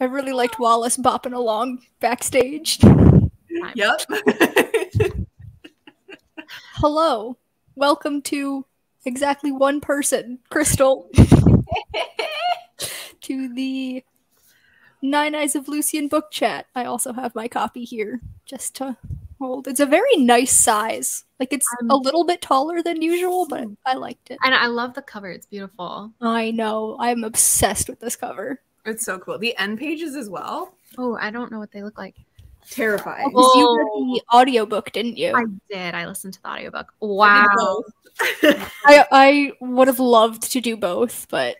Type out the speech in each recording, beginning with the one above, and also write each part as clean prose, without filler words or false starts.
I really liked Wallace bopping along backstage. Yep. Hello. Welcome to exactly one person, Crystal, to the Nine Eyes of Lucien book chat. I also have my copy here just to hold. It's a very nice size. Like, it's a little bit taller than usual, but I liked it. And I love the cover. It's beautiful. I know. I'm obsessed with this cover. It's so cool. The end pages as well. Oh, I don't know what they look like. Terrifying. Because you read the audiobook, didn't you? I did. I listened to the audiobook. Wow. I would have loved to do both, but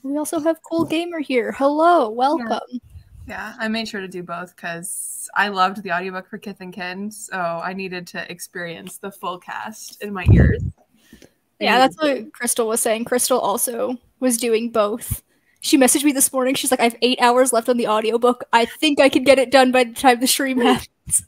we also have Cool Gamer here. Hello, welcome. Yeah, I made sure to do both because I loved the audiobook for Kith and Kin, so I needed to experience the full cast in my ears. Yeah, that's what Crystal was saying. Crystal also was doing both. She messaged me this morning. She's like, I have 8 hours left on the audiobook. I think I can get it done by the time the stream happens.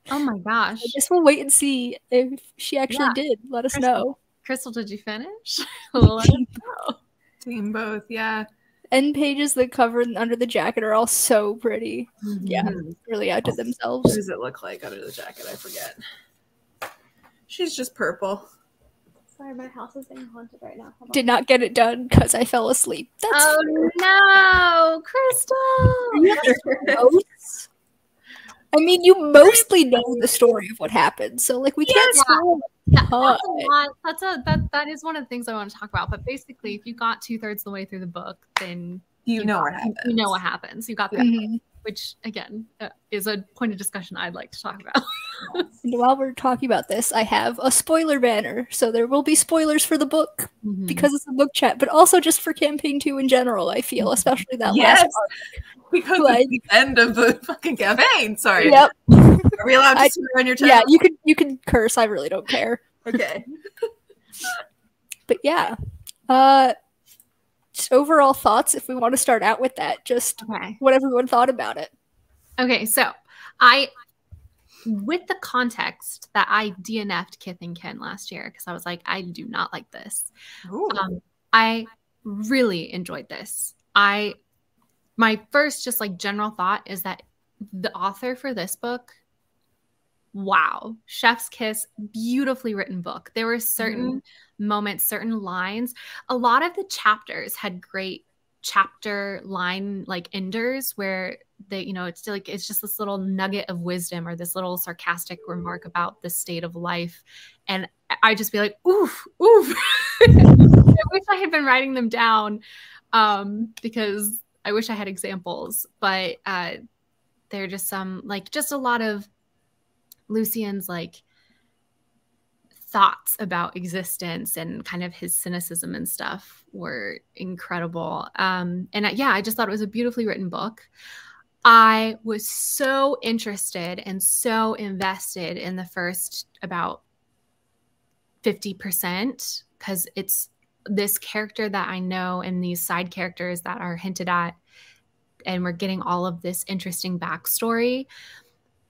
Oh my gosh. I guess we'll wait and see if she actually did. Let us know. Crystal, did you finish? Let us know. Team both, yeah. End pages, the cover and under the jacket are all so pretty. Mm-hmm. Yeah, really outdid themselves. What does it look like under the jacket? I forget. She's just purple. Sorry, my house is being haunted right now. Did not get it done because I fell asleep. That's no, Crystal! I mean, you mostly know the story of what happened, so like we can't spoil that is one of the things I want to talk about. But basically, if you got 2/3 of the way through the book, then you know what happens. You know what happens. You got that, which again is a point of discussion I'd like to talk about. And while we're talking about this, I have a spoiler banner, so there will be spoilers for the book because it's a book chat, but also just for campaign 2 in general. I feel, especially that last part. Because it's the end of the fucking campaign. Sorry. Yep. Are we allowed to swear on your channel? Yeah, you can curse. I really don't care. Okay. But yeah. Just overall thoughts, if we want to start out with that. Just what everyone thought about it. Okay, so with the context that I DNF'd Kith and Kin last year, because I was like, I do not like this. I really enjoyed this. My first just like general thought is that the author for this book, wow, chef's kiss, beautifully written book. There were certain moments, certain lines. A lot of the chapters had great chapter line like enders where they, it's still like it's just this little nugget of wisdom or this little sarcastic remark about the state of life, and I just be like, oof, oof. I wish I had been writing them down because I wish I had examples, but they're just some like just a lot of Lucien's like thoughts about existence and kind of his cynicism and stuff were incredible. And I just thought it was a beautifully written book. I was so interested and so invested in the first about 50% because it's this character that I know and these side characters that are hinted at, and we're getting all of this interesting backstory.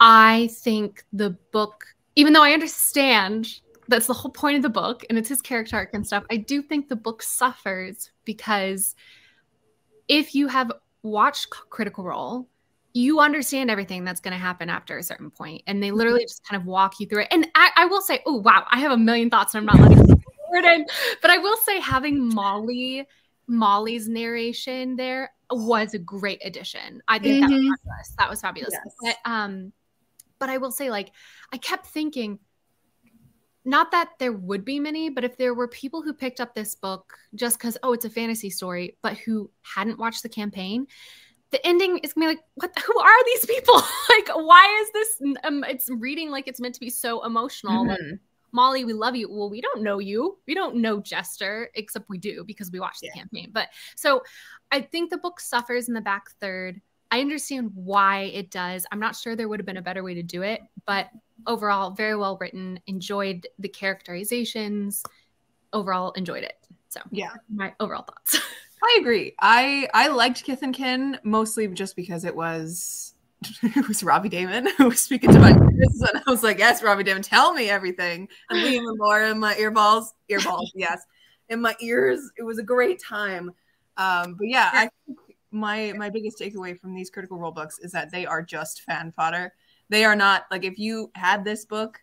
I think the book, even though I understand that's the whole point of the book and it's his character arc and stuff, I do think the book suffers because if you have watched Critical Role, you understand everything that's going to happen after a certain point, and they literally just kind of walk you through it. And I will say, oh, wow, I have a million thoughts and I'm not letting them forward in, but I will say having Molly's narration there was a great addition. I think that was fabulous. That was fabulous. Yes. But I will say, like, I kept thinking, not that there would be many, but if there were people who picked up this book just because, oh, it's a fantasy story, but who hadn't watched the campaign, the ending is gonna be like, who are these people? Like, why is this? It's reading like it's meant to be so emotional. Like, Molly, we love you. Well, we don't know you. We don't know Jester, except we do because we watched the campaign. But so I think the book suffers in the back third. I understand why it does. I'm not sure there would have been a better way to do it, but overall, very well written. Enjoyed the characterizations. Overall, enjoyed it. So yeah, my overall thoughts. I agree. I liked Kith and Kin mostly just because it was Robbie Damon who was speaking to my ears, and I was like, yes, Robbie Damon, tell me everything. And Liam and Laura in my earballs, yes, in my ears. It was a great time. But yeah, I think my biggest takeaway from these Critical Role books is that they are just fan fodder. They are not, like, if you had this book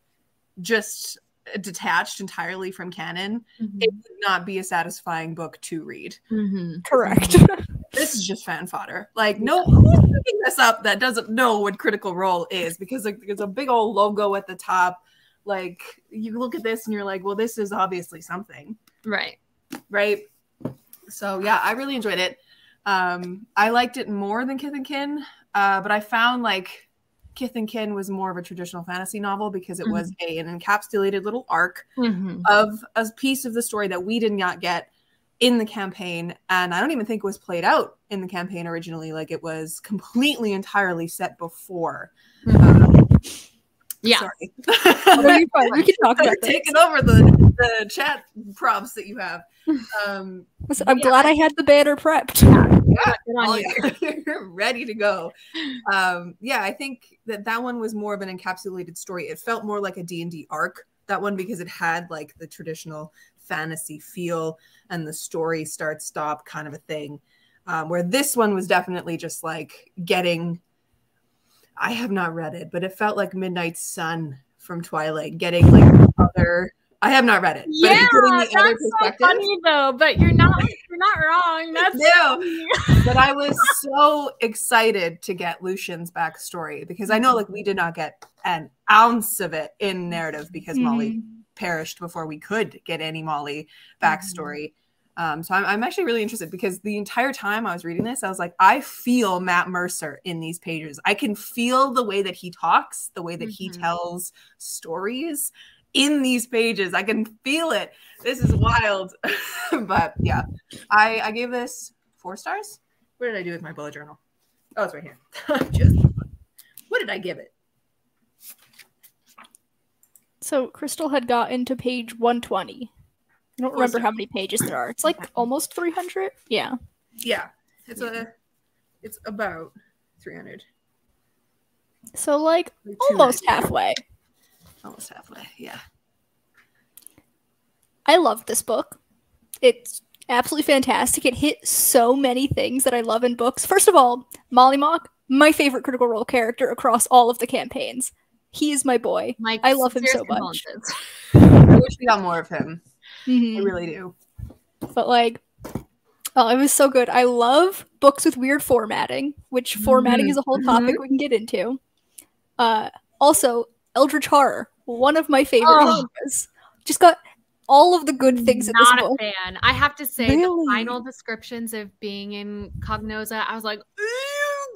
just detached entirely from canon, it would not be a satisfying book to read. Correct. This is just fan fodder. Like, no, who's picking this up that doesn't know what Critical Role is? Because like, there's a big old logo at the top. Like, you look at this and you're like, well, this is obviously something. Right. So yeah, I really enjoyed it. I liked it more than Kith and Kin, but I found like Kith and Kin was more of a traditional fantasy novel because it was an encapsulated little arc of a piece of the story that we did not get in the campaign. And I don't even think it was played out in the campaign originally. Like, it was completely entirely set before. Yeah. Sorry. No, you're fine. We can talk about this. Taking over the chat prompts that you have. I'm glad I had the banner prepped. You're ready to go. I think that one was more of an encapsulated story. It felt more like a D&D arc, that one, because it had like the traditional fantasy feel and the story start stop kind of a thing, where this one was definitely just like getting, I have not read it, but it felt like Midnight Sun from Twilight, getting like other, I have not read it. Yeah, that's so funny though. But you're not wrong. That's but I was so excited to get Lucien's backstory because I know like we did not get an ounce of it in narrative because Molly perished before we could get any Molly backstory. So I'm actually really interested because the entire time I was reading this, I was like, I feel Matt Mercer in these pages. I can feel the way that he talks, the way that he tells stories in these pages. I can feel it. This is wild. But yeah, I gave this 4 stars. What did I do with my bullet journal? Oh, it's right here. What did I give it? So Crystal had gotten to page 120. I don't remember how many pages there are. It's like almost 300. Yeah. Yeah. It's about 300. So like almost halfway. Almost halfway, yeah. I loved this book. It's absolutely fantastic. It hit so many things that I love in books. First of all, Molly Mock, my favorite Critical Role character across all of the campaigns. He is my boy. I love him so much. I wish we got more of him. I really do. But like, oh, it was so good. I love books with weird formatting, which formatting is a whole topic we can get into. Also, Eldritch Horror, one of my favorite genres. Just got all of the good things in this book. Not a fan. I have to say, the final descriptions of being in Cognosa, I was like, oh,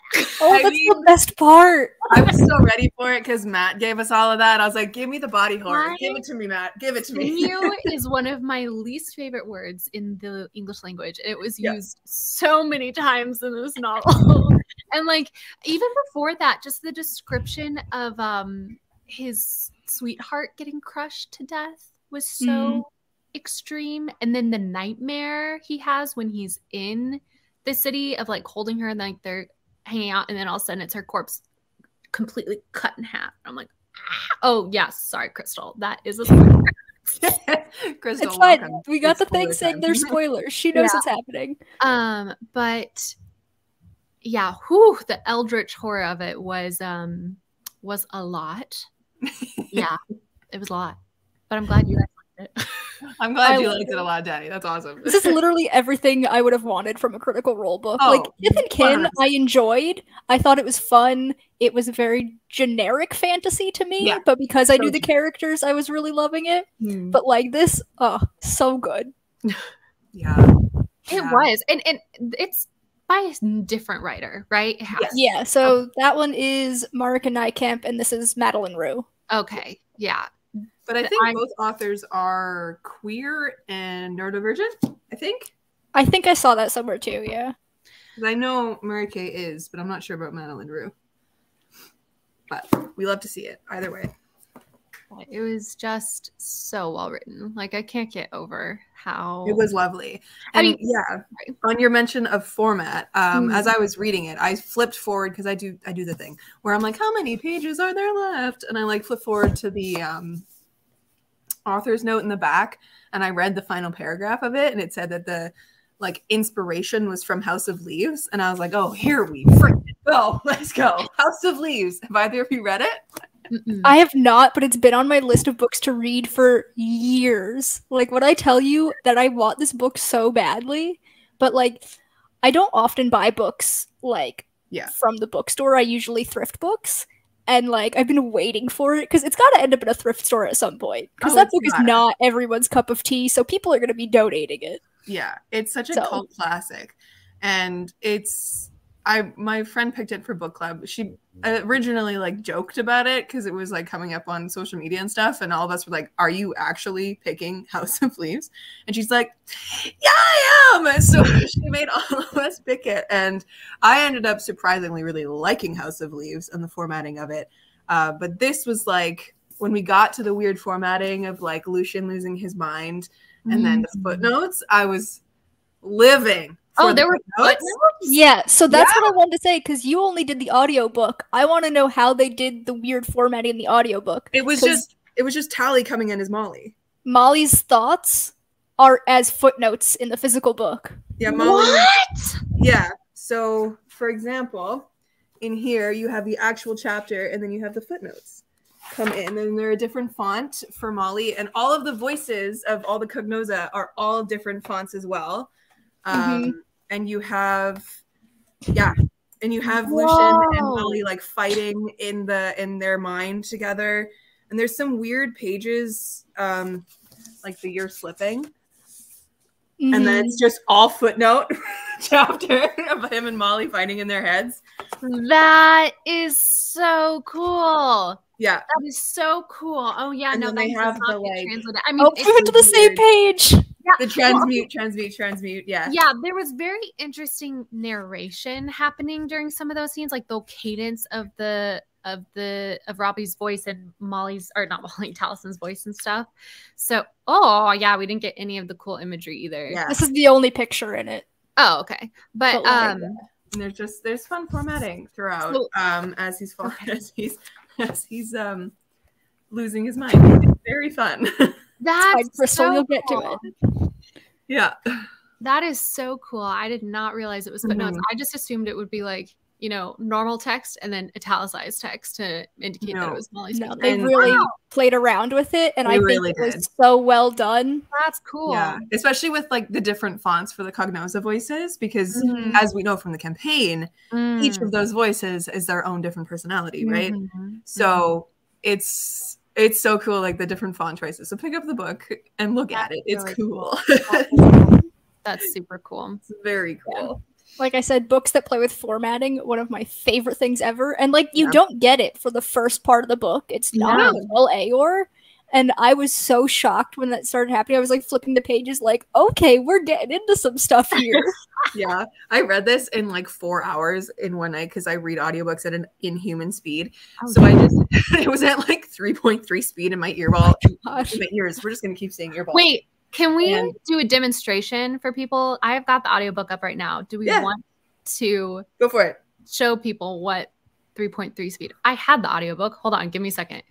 that's the best part. I was so ready for it because Matt gave us all of that. I was like, give me the body horror. Give it to me, Matt. Give it to me. Sinew is one of my least favorite words in the English language. It was used so many times in this novel. And like, even before that, just the description of his sweetheart getting crushed to death was so extreme. And then the nightmare he has when he's in the city of like holding her and like they're hanging out, and then all of a sudden it's her corpse completely cut in half. I'm like, oh yes, sorry, Crystal, that is a spoiler. Crystal, it's fine. We got the thing saying they're spoilers. She knows what's happening. But yeah, the eldritch horror of it was a lot. Yeah, it was a lot. But I'm glad you guys liked it. I'm glad you liked it a lot, Daddy. That's awesome. This is literally everything I would have wanted from a Critical Role book. Like, Kith and Kin, 100%. I enjoyed. I thought it was fun. It was very generic fantasy to me, but because I knew the characters, I was really loving it. But like this, so good. Yeah. It was. And it's by a different writer, right? Yeah, so that one is Marika Nijkamp, and this is Madeleine Roux. Okay, yeah. But I think both authors are queer and neurodivergent, I think. I think I saw that somewhere too, yeah. Because I know Marika is, but I'm not sure about Madeleine Roux. But we love to see it, either way. It was just so well written. Like, I can't get over how... It was lovely. And on your mention of format, as I was reading it, I flipped forward, because I do the thing, where I'm like, how many pages are there left? And I like flip forward to the author's note in the back, and I read the final paragraph of it, and it said that the like inspiration was from House of Leaves, and I was like, oh, here we freaking go. Let's go. House of Leaves. Have either of you read it? I have not, but it's been on my list of books to read for years. Like, when I tell you that I want this book so badly, but like, I don't often buy books like from the bookstore. I usually thrift books, and like, I've been waiting for it because it's got to end up in a thrift store at some point, because that book is not everyone's cup of tea, so people are going to be donating it. Yeah, it's such a cult classic, and my friend picked it for book club. She originally like joked about it because it was like coming up on social media and stuff, and all of us were like, are you actually picking House of Leaves? And she's like, yeah, I am. So she made all of us pick it, and I ended up surprisingly really liking House of Leaves and the formatting of it. But this was like, when we got to the weird formatting of like Lucien losing his mind and then the footnotes, I was living. There were footnotes? Yeah, so that's what I wanted to say, because you only did the audiobook. I want to know how they did the weird formatting in the audiobook. It was just Tally coming in as Molly. Molly's thoughts are as footnotes in the physical book. Yeah, Molly. What? Yeah. So, for example, in here you have the actual chapter, and then you have the footnotes come in, and they're a different font for Molly, and all of the voices of all the cognosa are all different fonts as well. And you have Lucien and Molly like fighting in their mind together, and there's some weird pages like the you're slipping, and then it's just all footnote chapter of him and Molly fighting in their heads. That is so cool. Yeah, that is so cool. Oh yeah, and no, then they have the like. I mean, we went to the same page. Yeah. The transmute. Yeah. Yeah, there was very interesting narration happening during some of those scenes, like the cadence of Robbie's voice and Talison's voice and stuff. So, we didn't get any of the cool imagery either. Yeah. This is the only picture in it. Oh, okay. But and there's fun formatting throughout as he's losing his mind. It's very fun. That's Crystal, so you'll get cool. to it. Yeah. That is so cool. I did not realize it was footnotes. I just assumed it would be like, normal text and then italicized text to indicate that it was Molly's. No, they really played around with it, and I think it was so well done. That's cool. Yeah, especially with like the different fonts for the cognosa voices, because as we know from the campaign, each of those voices is their own different personality, right? So it's so cool, like the different font choices. So pick up the book and look at it. It's really cool. That's super cool. It's very cool. Yeah. Like I said, books that play with formatting, one of my favorite things ever. And like, you don't get it for the first part of the book. It's not until Aor. And I was so shocked when that started happening. I was like flipping the pages like, okay, we're getting into some stuff here. Yeah. I read this in like 4 hours in one night because I read audiobooks at an inhuman speed. It was at like 3.3 speed in my earball. In my ears. We're just going to keep saying earball. Wait. Can we do a demonstration for people? I've got the audiobook up right now. Do we want to go for it? Show people what 3.3 speed? I had the audiobook. Hold on, give me a second.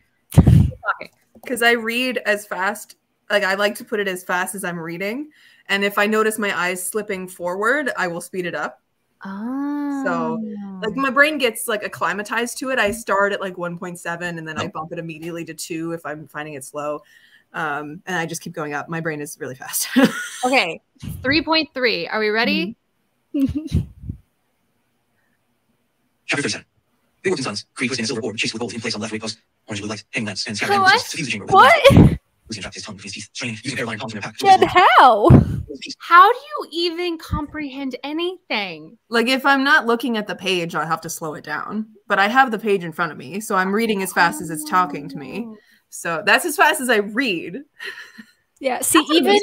Because I read as fast, like I like to put it as fast as I'm reading. And if I notice my eyes slipping forward, I will speed it up. Oh. So like my brain gets like acclimatized to it. I start at like 1.7 and then I bump it immediately to 2 if I'm finding it slow. And I just keep going up. My brain is really fast. Okay, 3.3. Are we ready? Chapter 37. They worked in sons. Creed was in a silver orb, chased with gold in place on left weight post. Orange blue light, hanging lamps, and scattering to fuse the chamber. What? Lucien trapped his tongue between his teeth, straining, using airline palms in their pack. Then how? How do you even comprehend anything? Like if I'm not looking at the page, I'll have to slow it down. But I have the page in front of me, so I'm reading as fast as it's talking to me. So that's as fast as I read. Yeah, see, even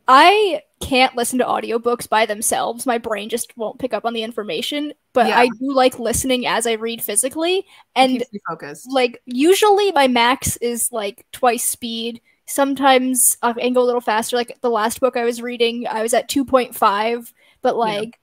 I can't listen to audiobooks by themselves. My brain just won't pick up on the information. But I do like listening as I read physically. And keeps me focused. Like usually my max is like twice speed. Sometimes I can go a little faster. Like the last book I was reading, I was at 2.5. But like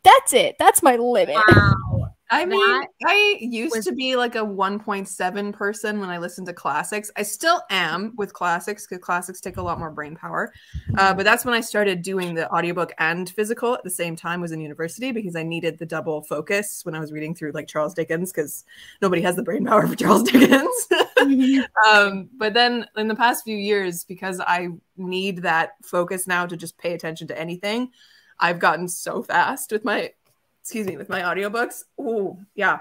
that's it. That's my limit. Wow. I mean, That I used was- to be like a 1.7 person when I listened to classics. I still am with classics because classics take a lot more brain power. But that's when I started doing the audiobook and physical at the same time. Was in university because I needed the double focus when I was reading through like Charles Dickens because nobody has the brain power for Charles Dickens. But then in the past few years, because I need that focus now to just pay attention to anything, I've gotten so fast with my with my audiobooks. Oh, yeah.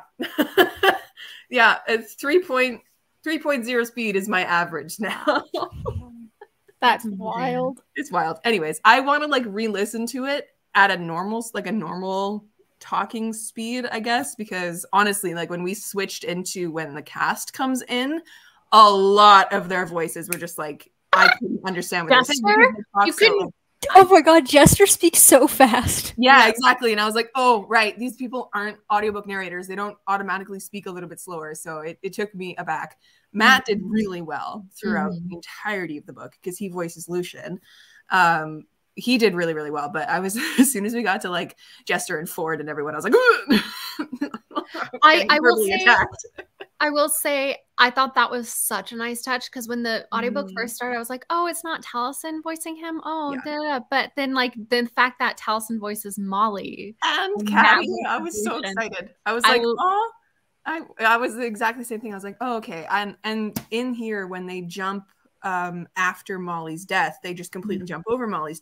Yeah, it's 3.0 speed is my average now. That's wild. It's wild. Anyways, I want to like re-listen to it at a normal talking speed, I guess, because honestly, like when we switched into when the cast comes in, a lot of their voices were just like I couldn't understand what they were saying. You couldn't. Oh my god, Jester speaks so fast. Yeah, exactly. And I was like, oh, right. These people aren't audiobook narrators. They don't automatically speak a little bit slower. So it took me aback. Matt did really well throughout the entirety of the book because he voices Lucien. He did really, really well. But I was, as soon as we got to like Jester and Ford and everyone, I was like, I will say, I thought that was such a nice touch because when the audiobook first started, I was like, oh, it's not Taliesin voicing him. Oh, but then like the fact that Taliesin voices Molly and Caddy, I was so excited. I was like, oh, I was the exactly same thing. I was like, oh, okay. And in here, when they jump after Molly's death, they just completely jump over Molly's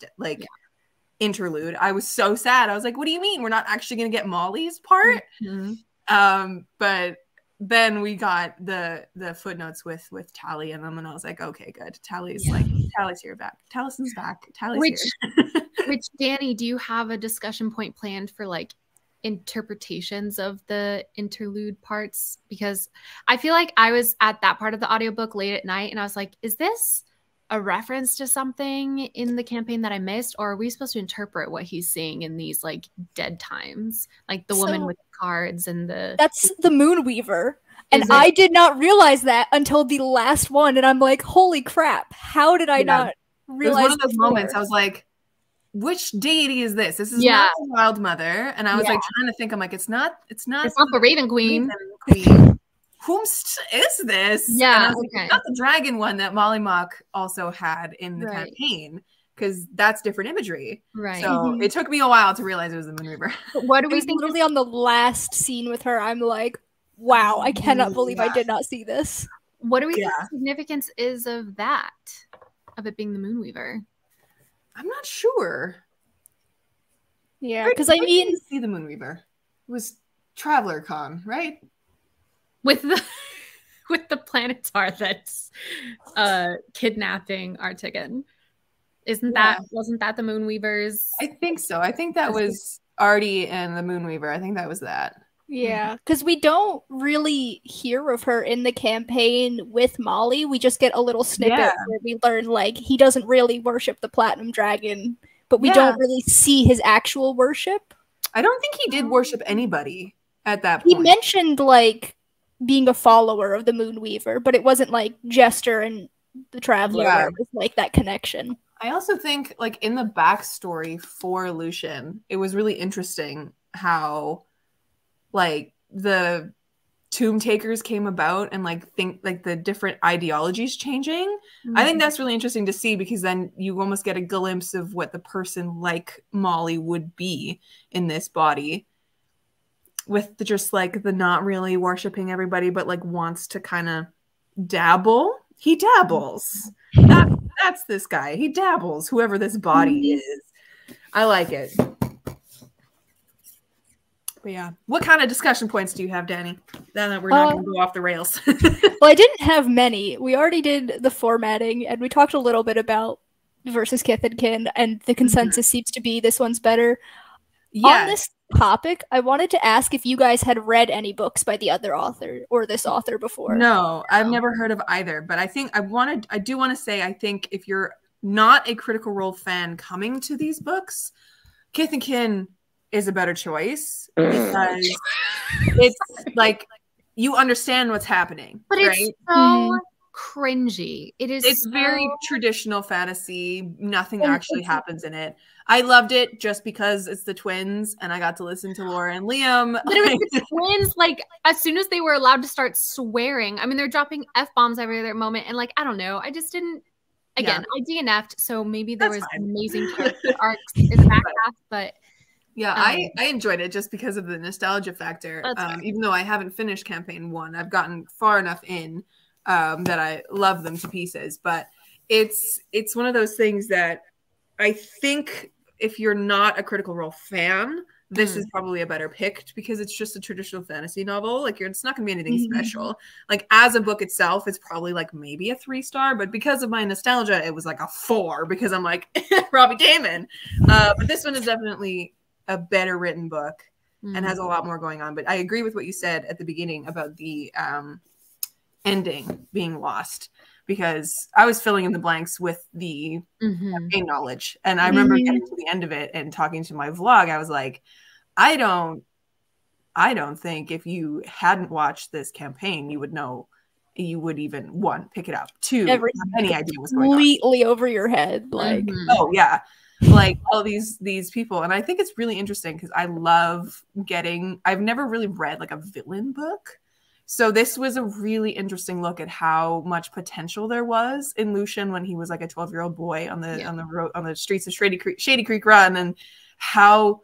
interlude. I was so sad. I was like, what do you mean? We're not actually going to get Molly's part? But then we got the footnotes with Tally in them, and I was like, okay, good. Tally's here back. Talison's back. Tally's here. Which, Danny, do you have a discussion point planned for like interpretations of the interlude parts? Because I feel like I was at that part of the audiobook late at night and I was like, is this a reference to something in the campaign that I missed, or are we supposed to interpret what he's seeing in these like dead times, like the woman with the cards and that's the Moonweaver, and I did not realize that until the last one, and I'm like, holy crap, how did I not realize? It was one of those moments I was like, which deity is this? This is not the Wild Mother. And I was like trying to think, I'm like, it's not the Raven Queen. Whomst is this? Yeah, and I was like, not the dragon one that Molly Mock also had in the campaign, because that's different imagery. Right. So it took me a while to realize it was the Moonweaver. What do we think? Literally on the last scene with her, I'm like, wow, I cannot believe I did not see this. What do we think the significance is of that? Of it being the Moonweaver? I'm not sure. Yeah, because I mean, you see the Moonweaver. It was Traveler Con, right? With the Planetar that's kidnapping Artigan. Wasn't that the Moonweavers? I think so. I think that was Artie and the Moonweaver. I think that was that. Yeah, because we don't really hear of her in the campaign with Molly. We just get a little snippet where we learn like he doesn't really worship the Platinum Dragon, but we don't really see his actual worship. I don't think he did worship anybody at that point. He mentioned like being a follower of the Moonweaver, but it wasn't like Jester and the Traveler where it was like that connection. I also think like in the backstory for Lucien, it was really interesting how like the Tomb Takers came about and like think like the different ideologies changing. I think that's really interesting to see, because then you almost get a glimpse of what the person like Molly would be in this body, with just like the not really worshiping everybody, but like wants to kind of dabble. He dabbles. That's this guy. He dabbles, whoever this body is. I like it. But yeah. What kind of discussion points do you have, Danny? Now that we're not going to go off the rails. Well, I didn't have many. We already did the formatting, and we talked a little bit about versus Kith and Kin, and the consensus seems to be this one's better. On this topic, I wanted to ask if you guys had read any books by the other author or this author before. No, I've never heard of either. But I think I do want to say, I think if you're not a Critical Role fan coming to these books, Kith and Kin is a better choice, because it's like you understand what's happening. But right? It's so cringy. It's so... very traditional fantasy. Nothing actually happens in it. I loved it just because it's the twins and I got to listen to Laura and Liam. But it was the twins, like, as soon as they were allowed to start swearing, I mean, they're dropping F-bombs every other moment. And, like, I don't know. I just didn't, again, I DNF'd, so maybe there was amazing character arcs in the back half, but... Yeah, I enjoyed it just because of the nostalgia factor. Even though I haven't finished campaign 1, I've gotten far enough in that I love them to pieces. But it's one of those things that I think if you're not a Critical Role fan, this is probably a better pick because it's just a traditional fantasy novel. Like it's not going to be anything special. Like as a book itself, it's probably like maybe a 3-star, but because of my nostalgia, it was like a 4 because I'm like Robbie Damon. But this one is definitely a better written book and has a lot more going on. But I agree with what you said at the beginning about the ending being lost, because I was filling in the blanks with the campaign knowledge. And I remember getting to the end of it and talking to my vlog. I was like, I don't think if you hadn't watched this campaign, you would know, you would even, 1, pick it up, 2, have any idea what's going on. Completely over your head. Like, oh yeah. Like all these people. And I think it's really interesting because I love I've never really read like a villain book. So this was a really interesting look at how much potential there was in Lucien when he was like a 12-year-old boy on the road, on the streets of Shady Creek Run, and how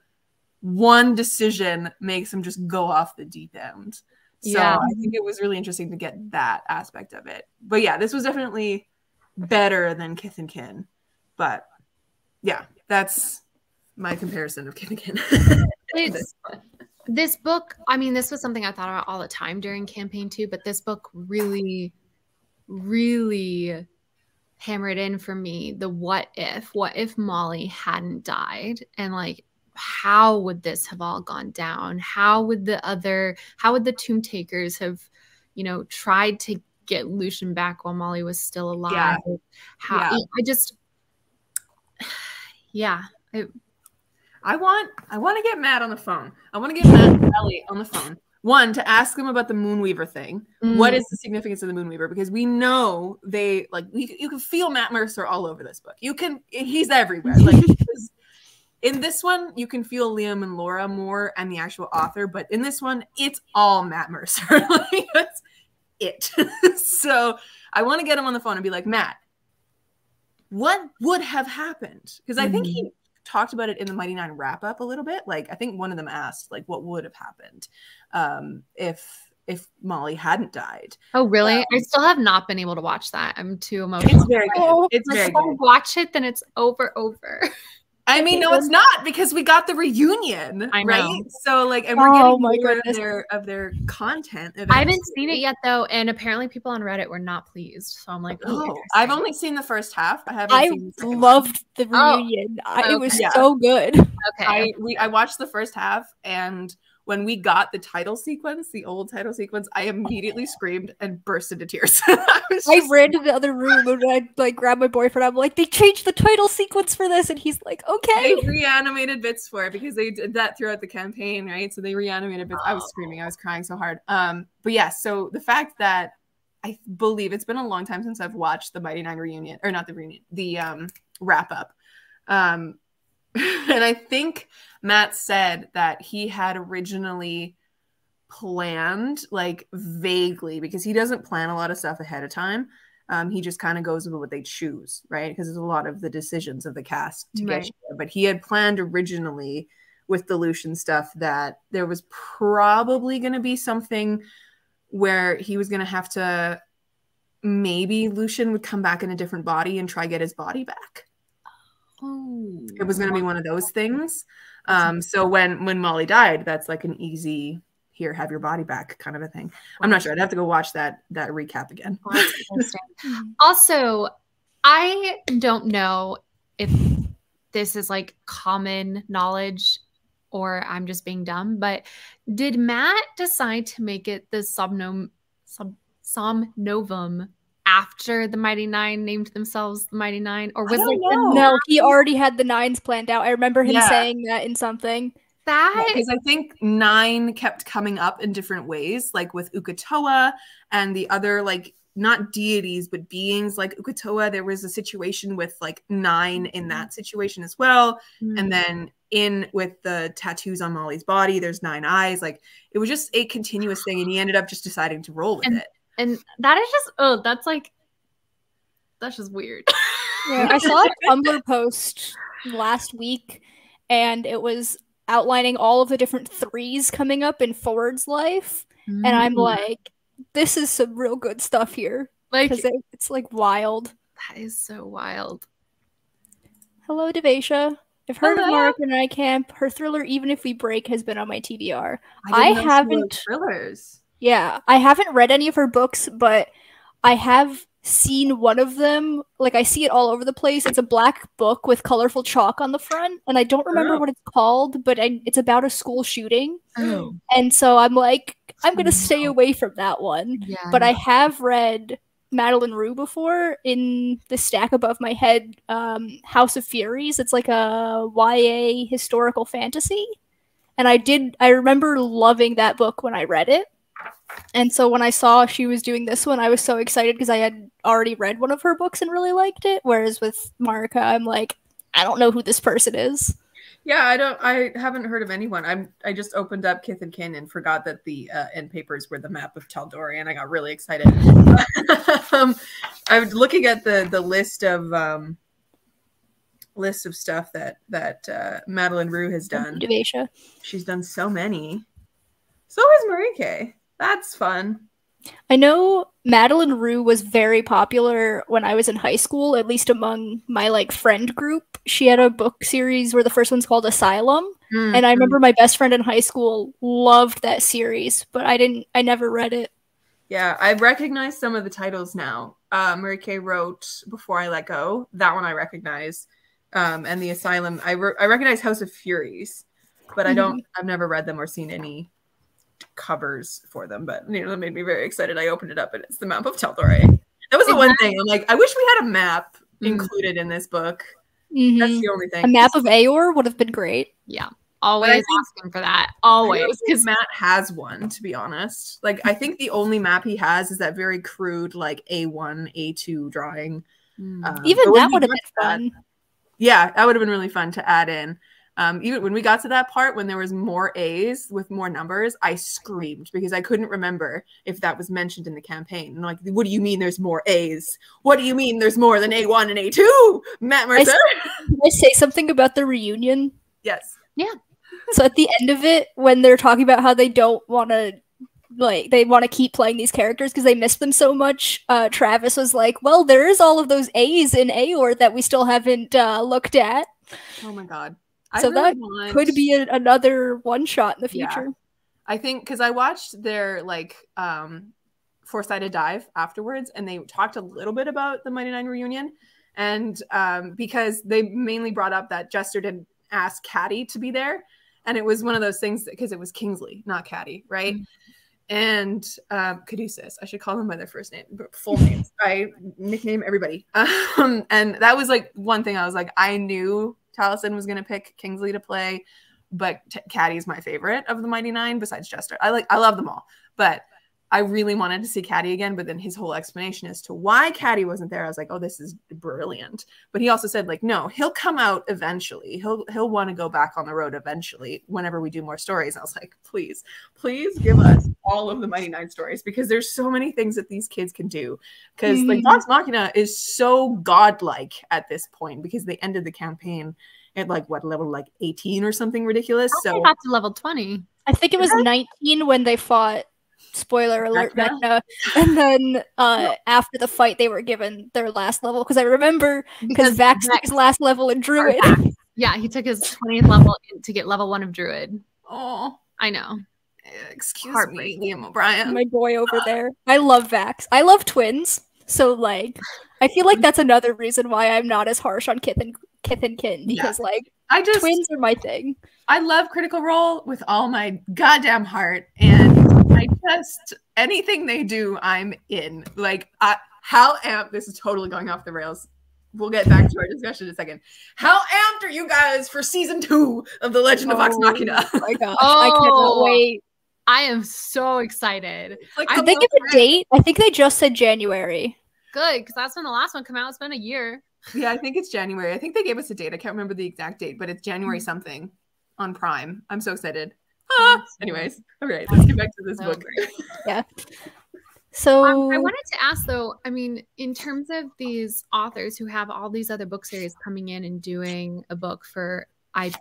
one decision makes him just go off the deep end. So I think it was really interesting to get that aspect of it. But yeah, this was definitely better than Kith and Kin. But yeah, that's my comparison of Kith and Kin. This book, I mean, this was something I thought about all the time during campaign 2, but this book really, really hammered in for me the what if Molly hadn't died, and like, how would this have all gone down? How would the Tomb Takers have, you know, tried to get Lucien back while Molly was still alive? I want to get Matt on the phone. I want to get Matt and Ellie on the phone. 1, to ask them about the Moonweaver thing. What is the significance of the Moonweaver? Because we know they like you can feel Matt Mercer all over this book. He's everywhere. Like in this one, you can feel Liam and Laura more and the actual author, but in this one, it's all Matt Mercer. Like that's it. So I want to get him on the phone and be like, Matt, what would have happened? Because I think he talked about it in the Mighty Nine wrap up a little bit. Like I think one of them asked like what would have happened if Molly hadn't died. Oh really? I still have not been able to watch that. I'm too emotional. It's very good. It's very good. Watch it, then it's over. I mean, no, it's not, because we got the reunion, right? So like, and we're getting more of their content. I haven't seen it yet though, and apparently people on Reddit were not pleased. So I'm like, I've only seen the first half. I loved the reunion. It was so good. Okay, I watched the first half, and when we got the title sequence, the old title sequence, I immediately screamed and burst into tears. I ran to the other room and I like grabbed my boyfriend. I'm like, they changed the title sequence for this, and he's like, okay. They reanimated bits for it because they did that throughout the campaign, right? So they reanimated bits. I was screaming, I was crying so hard. But yeah, so the fact that I believe it's been a long time since I've watched the Mighty Nine reunion, or not the reunion, the wrap up. And I think Matt said that he had originally planned, like vaguely, because he doesn't plan a lot of stuff ahead of time. He just kind of goes with what they choose, right? Because there's a lot of the decisions of the cast to get you there. But he had planned originally with the Lucien stuff that there was probably going to be something where he was going to have to, maybe Lucien would come back in a different body and try get his body back. Oh, it was going to be one of those things. So when Molly died, that's like an easy, here, have your body back kind of a thing. I'm not sure. I'd have to go watch that recap again. Also, I don't know if this is like common knowledge or I'm just being dumb, but did Matt decide to make it the Somnovum after the Mighty Nine named themselves the Mighty Nine, or was it no? He already had the nines planned out. I remember him saying that in something. Because I think 9 kept coming up in different ways, like with Ukatoa and the other like not deities, but beings like Uk'otoa. There was a situation with like 9 in that situation as well. And then with the tattoos on Molly's body, there's 9 eyes. Like it was just a continuous thing, and he ended up just deciding to roll with it. And that is just that's just weird. Yeah, I saw a Tumblr post last week, and it was outlining all of the different 3s coming up in Ford's life, and I'm like, this is some real good stuff here. Like, it's like wild. That is so wild. Hello, Devasha. I've heard of Marika Night Camp. Her thriller, Even If We Break, has been on my TBR. I haven't thrillers. Yeah, I haven't read any of her books, but I have seen one of them. Like, I see it all over the place. It's a black book with colorful chalk on the front, and I don't remember what it's called, but it's about a school shooting. Oh. And so I'm like, I'm going to stay away from that one. Yeah. But I have read Madeleine Roux before in the stack above my head, House of Furies. It's like a YA historical fantasy. And I remember loving that book when I read it. And so when I saw she was doing this one, I was so excited because I had already read one of her books and really liked it. Whereas with Marika, I'm like, I don't know who this person is. Yeah, I haven't heard of anyone. I just opened up Kith and Kin and forgot that the end papers were the map of Tal'Dorei, and I got really excited. I was looking at the list of stuff that Madeleine Roux has done. Devasha. She's done so many. So is Marike. That's fun. I know Madeleine Roux was very popular when I was in high school, at least among my like friend group. She had a book series where the first one's called Asylum, and I remember my best friend in high school loved that series, but I never read it. Yeah, I recognize some of the titles now. Marike wrote Before I Let Go. That one I recognize. And the Asylum, I recognize House of Furies, but I've never read them or seen any covers for them, but that made me very excited. I opened it up and it's the map of Tal'Dorei. That was the one thing. I'm like, I wish we had a map included in this book. That's the only thing. A map of Aor would have been great. Yeah. Always asking for that. Always. Because Matt has one, to be honest. Like, I think the only map he has is that very crude, like, A1, A2 drawing. Even that would have been fun. Yeah, that would have been really fun to add in. Even when we got to that part when there was more A's with more numbers, I screamed because I couldn't remember if that was mentioned in the campaign. And like, what do you mean there's more A's? What do you mean there's more than A1 and A2? Matt Mercer. Can I say something about the reunion? Yes. Yeah. So at the end of it, when they're talking about how they don't want to, like, they want to keep playing these characters because they miss them so much, Travis was like, well, there is all of those A's in Aor that we still haven't looked at. Oh my God. So really that could be another one shot in the future. Yeah. I think because I watched their like four-sided dive afterwards, and they talked a little bit about the Mighty Nine reunion, and because they mainly brought up that Jester didn't ask Caddy to be there, and it was one of those things because it was Kingsley, not Caddy, right? And Caduceus, I should call them by their first name, full names. I nickname everybody, and that was like one thing I was like, I knew Taliesin was going to pick Kingsley to play, but Caddy's my favorite of the Mighty Nine besides Jester. I love them all, but I really wanted to see Caddy again. But then his whole explanation as to why Caddy wasn't there, I was like, oh, this is brilliant. But he also said like, no, he'll come out eventually. He'll want to go back on the road eventually whenever we do more stories. I was like, please give us all of the Mighty Nine stories, because there's so many things that these kids can do. Because like Vox Machina is so godlike at this point, because they ended the campaign at like what level, like 18 or something ridiculous. So they got to level 20. I think it was 19 when they fought. Spoiler alert, Vecna. And then after the fight, they were given their last level. Because I remember, because Vax took his last level in Druid. Yeah, he took his 20th level to get level 1 of Druid. Oh, I know. Excuse me, Liam O'Brien. My boy over there. I love Vax. I love twins. So, like, I feel like that's another reason why I'm not as harsh on Kith and Kin. Because, like, twins are my thing. I love Critical Role with all my goddamn heart. And anything they do, I'm in. Like, how amped, this is totally going off the rails. We'll get back to our discussion in a second. How amped are you guys for season 2 of The Legend of Vox Machina? Oh my gosh, I cannot wait. I am so excited. Like, Did they give a date? I think they just said January. Good, because that's when the last one came out. It's been a year. Yeah, I think it's January. I think they gave us a date. I can't remember the exact date, but it's January something on Prime. I'm so excited. Anyways, all right, let's get back to this book. Yeah. So I wanted to ask though, I mean, in terms of these authors who have all these other book series coming in and doing a book for an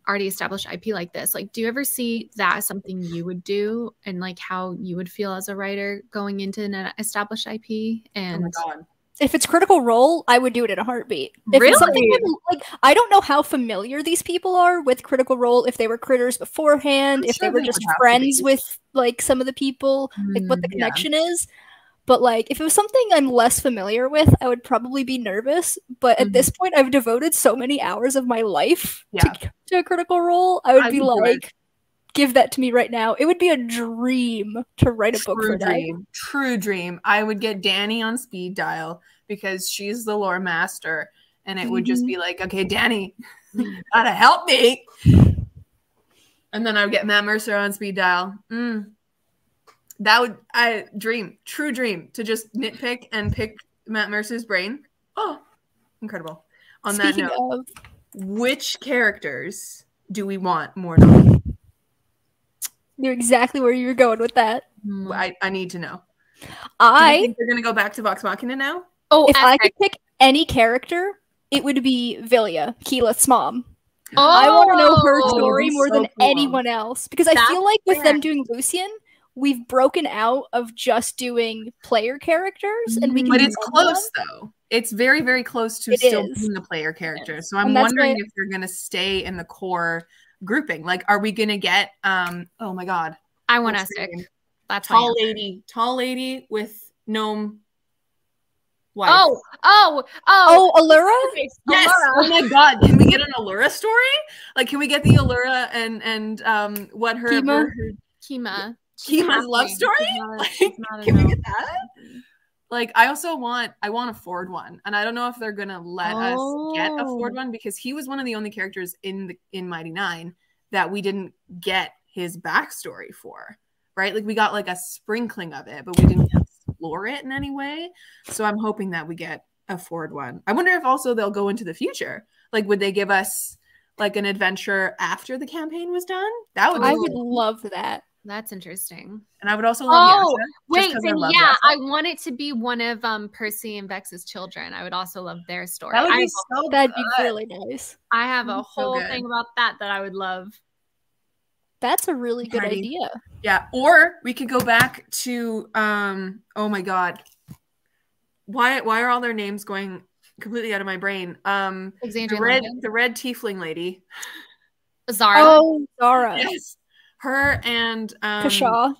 already established IP like this, like, do you ever see that as something you would do, and like how you would feel as a writer going into an established IP? And oh my God. If it's Critical Role, I would do it in a heartbeat. If Really? it's something like, I don't know how familiar these people are with Critical Role, if they were critters beforehand, if they were just friends with like some of the people, like what the connection is. But like, if it was something I'm less familiar with, I would probably be nervous. But at this point, I've devoted so many hours of my life to a Critical Role. I would be like, give that to me right now. It would be a dream to write a book for that. True dream. I would get Danny on speed dial because she's the lore master. And it would just be like, okay, Danny, gotta help me. And then I would get Matt Mercer on speed dial. That would true dream to just nitpick and pick Matt Mercer's brain. Oh, incredible. On that note, which characters do we want more of? Knew exactly where you were going with that. I need to know. I think they're gonna go back to Vox Machina now. Oh, if I could pick any character, it would be Vilya, Keyleth's mom. I want to know her story more than anyone else, because I feel like with them doing Lucien, we've broken out of just doing player characters, and we can. But it's close though. It's very, very close to still being the player character. So I'm wondering if they're gonna stay in the core grouping. Like, are we gonna get? Oh my God, I want to stick. That's tall lady with gnome. Wife. Oh, Allura? Yes. Allura. Oh my God. Can we get an Allura story? Like, can we get the Allura and what her Kima's love story? Like, can we get that? Like, I want a Ford one, and I don't know if they're gonna let us get a Ford one, because he was one of the only characters in Mighty Nine that we didn't get his backstory for, right? Like, we got like a sprinkling of it, but we didn't explore it in any way. So I'm hoping that we get a Ford one. I wonder if also they'll go into the future. Like, would they give us like an adventure after the campaign was done? That would be I would love that. That's interesting. And I would also love Yasha. Wait, then I want it to be one of Percy and Vex's children. I would also love their story. That would be that'd be really nice. I have a whole thing about that I would love. That's a really good idea. Yeah, or we could go back to oh my God. Why are all their names going completely out of my brain? The red tiefling lady. Zara. Oh, Zara. Yes. Her and Kashaw.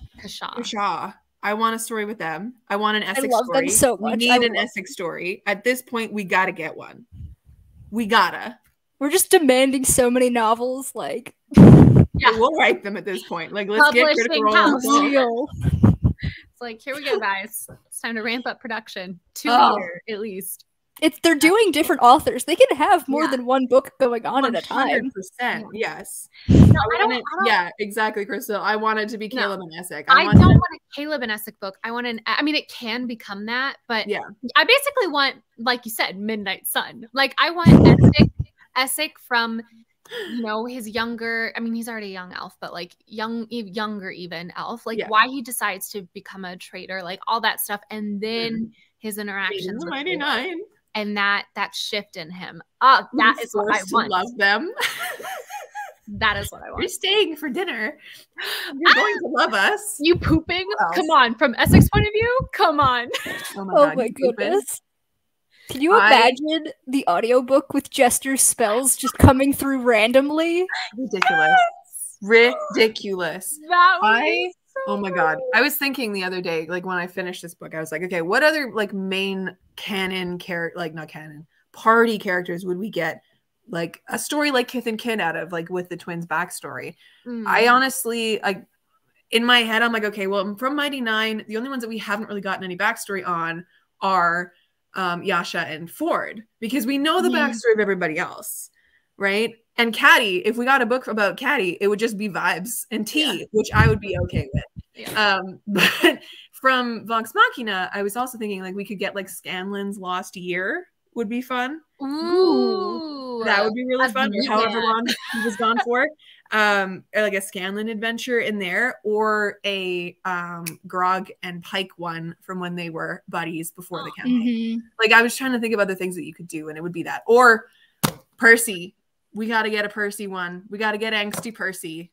I want a story with them. I want an Essex story. I love them so much. We need an Essex story. At this point, we gotta get one. We gotta. We're just demanding so many novels, like we'll write them at this point. Like, let's get Critical Role. It's like, here we go, guys. It's time to ramp up production. 2 years at least. They're doing different authors. They can have more than one book going on at a time. 100%. Yes. No, yeah, exactly, Crystal. I want it to be Caleb and Essex. I don't want a Caleb and Essex book. I want it can become that, but I basically want, like you said, Midnight Sun. Like, I want Essex from, his younger, he's already a young elf, but like younger even elf, like why he decides to become a traitor, like all that stuff, and then his interactions with Mighty Nine. And that shift in him. That is what I want. Love them. That is what I want. You're staying for dinner. You're going to love us. You pooping? Come on. From Essex point of view? Come on. Oh my goodness. Can you imagine the audiobook with Jester's spells just coming through randomly? Ridiculous. That was oh my God. I was thinking the other day, like when I finished this book, I was like, okay, what other like main canon character, like not canon, party characters would we get like a story like Kith and Kin out of, like with the twins' backstory? I honestly, like in my head, I'm like, okay, well, from Mighty Nine, the only ones that we haven't really gotten any backstory on are Yasha and Ford, because we know the backstory of everybody else, right? And Caddy, if we got a book about Caddy, it would just be vibes and tea, which I would be okay with. Yeah. But from Vox Machina, I was also thinking like we could get like Scanlan's Lost Year would be fun. Ooh, that would be really fun. Or however long he was gone for. Or like a Scanlan adventure in there, or a Grog and Pike one from when they were buddies before the campaign. Like I was trying to think of other things that you could do, and it would be that. Or Percy. We got to get a Percy one. We got to get angsty Percy.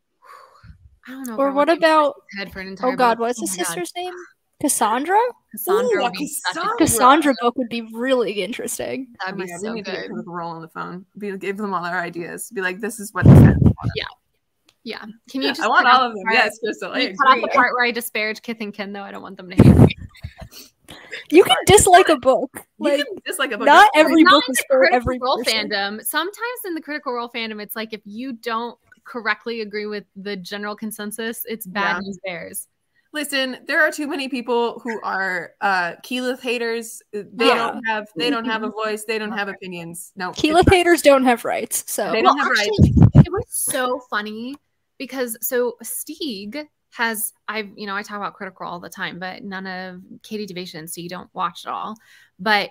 I don't know. Or what about? Head for an entire Oh God, book. what's his sister's name? Cassandra. Cassandra. Ooh, Cassandra book would be really interesting. That'd be so we need to get good. Critical Role on the phone. Give them all our ideas. Be like, this is what. Yeah. Yeah. Can you just? I want all of them. Yes, Crystal. I Can you cut out agree. the part where I disparage Kith and Kin, though? I don't want them to hate me. You can dislike a book. Like, you can dislike a book. not every Not book in is the for Critical every Role person. fandom. Sometimes in the Critical Role fandom, it's like if you don't correctly agree with the general consensus, it's bad news bears. Listen, there are too many people who are Keyleth haters. They don't have a voice. They don't have opinions. No, Keyleth haters don't have rights. So they don't have rights. It was so funny because Stieg has I talk about Critical Role all the time, but none of Katie Devation, so you don't watch it all. But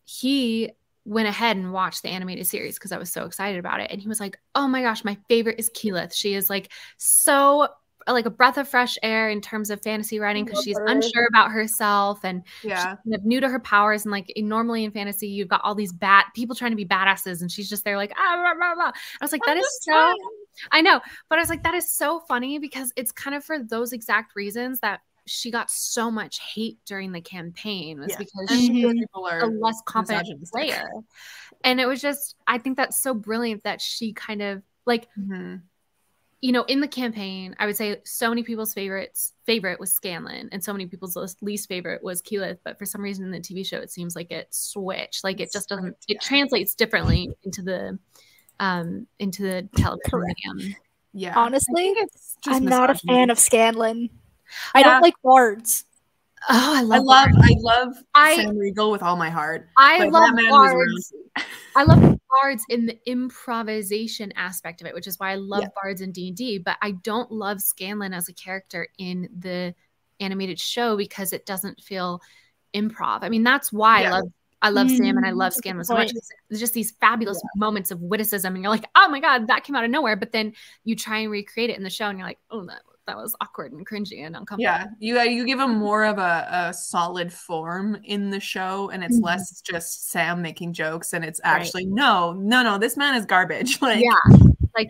he went ahead and watched the animated series because I was so excited about it, and he was like, "Oh my gosh, my favorite is Keyleth. She is like so like a breath of fresh air in terms of fantasy writing because she's unsure about herself and she's kind of new to her powers. And like normally in fantasy, you've got all these people trying to be badasses, and she's just there like blah, blah, blah. I was like, that is so. I know, but I was like, that is so funny because it's kind of for those exact reasons that she got so much hate during the campaign was because she was a less competent player. And it was just, I think that's so brilliant that she kind of like, in the campaign, I would say so many people's favorite was Scanlan and so many people's least favorite was Keyleth. But for some reason in the TV show, it seems like it switched. Like it just doesn't, it translates differently into the television medium. Yeah. Honestly, I'm not a fan of Scanlan. I don't like bards. Oh, I love Sam Riegel with all my heart. I love bards. I love bards in the improvisation aspect of it, which is why I love bards in D&D, but I don't love Scanlan as a character in the animated show because it doesn't feel improv. I mean, that's why I love Sam and I love Scanlan so much. There's just these fabulous moments of witticism and you're like, oh my God, that came out of nowhere. But then you try and recreate it in the show and you're like, oh, that was awkward and cringy and uncomfortable. Yeah, you give them more of a solid form in the show, and it's less just Sam making jokes, and it's actually no, this man is garbage. Like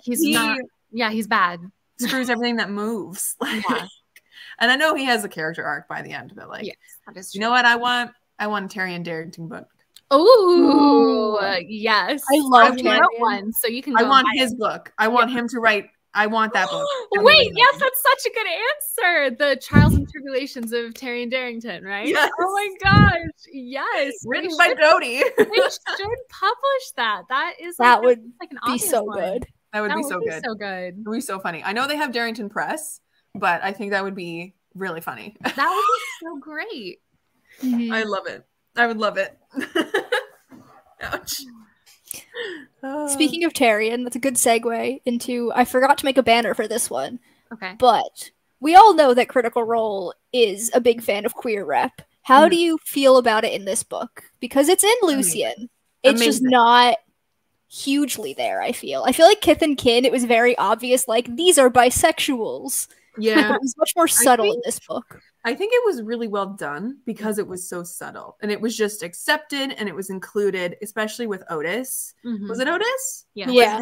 he's not. Yeah, he's bad. Screws everything that moves. And I know he has a character arc by the end, but like, that is true. You know what I want? I want a Tyrion Darrington book. Oh, yes. I love one. So you can. I want his book. I want him to write. I want that book. Wait, yes, that's such a good answer. The Trials and Tribulations of Tyrion Darrington, right? Yes. Oh my gosh, yes. Written by Dodie. They should publish that. That would like an be so one. good. That would be so good. So good. It would be so funny. I know they have Darrington Press, but I think that would be really funny. That would be so great. I love it. I would love it. Ouch. Speaking of Tyrion, that's a good segue into. I forgot to make a banner for this one. Okay. But we all know that Critical Role is a big fan of queer rep. How do you feel about it in this book? Because it's in Lucien. It's just not hugely there, I feel. I feel like Kith and Kin, it was very obvious, like, these are bisexuals. Yeah. But it was much more subtle in this book. I think it was really well done because it was so subtle. And it was just accepted and it was included, especially with Otis. Was it Otis? Yeah.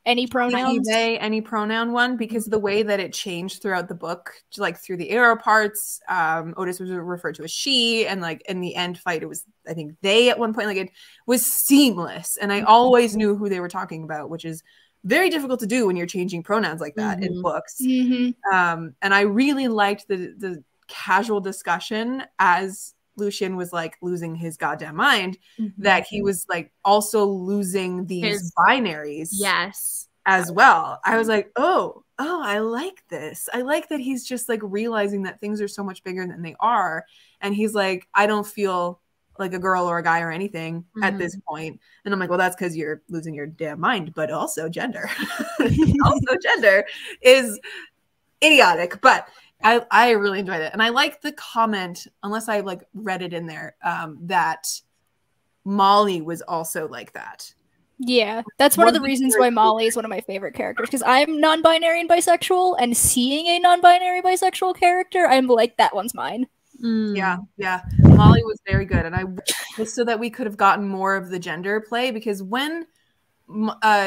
Any pronouns? They, any pronoun one, because the way that it changed throughout the book, like through the arrow parts, Otis was referred to as she, and like in the end fight, it was, I think, they at one point. Like it was seamless. And I always knew who they were talking about, which is very difficult to do when you're changing pronouns like that in books. And I really liked the casual discussion as Lucien was like losing his goddamn mind, that he was like also losing these binaries as well. I was like, oh, I like this. I like that he's just like realizing that things are so much bigger than they are. And he's like, I don't feel like a girl or a guy or anything at this point. And I'm like, well, that's because you're losing your damn mind, but also gender. Also gender is idiotic, but I really enjoyed it. And I like the comment, unless I like read it in there, that Molly was also like that. Yeah, that's one of the reasons why Molly is one of my favorite characters, because I'm non-binary and bisexual, and seeing a non-binary bisexual character, I'm like, that one's mine. Yeah, yeah. Molly was very good, and I wish so that we could have gotten more of the gender play, because when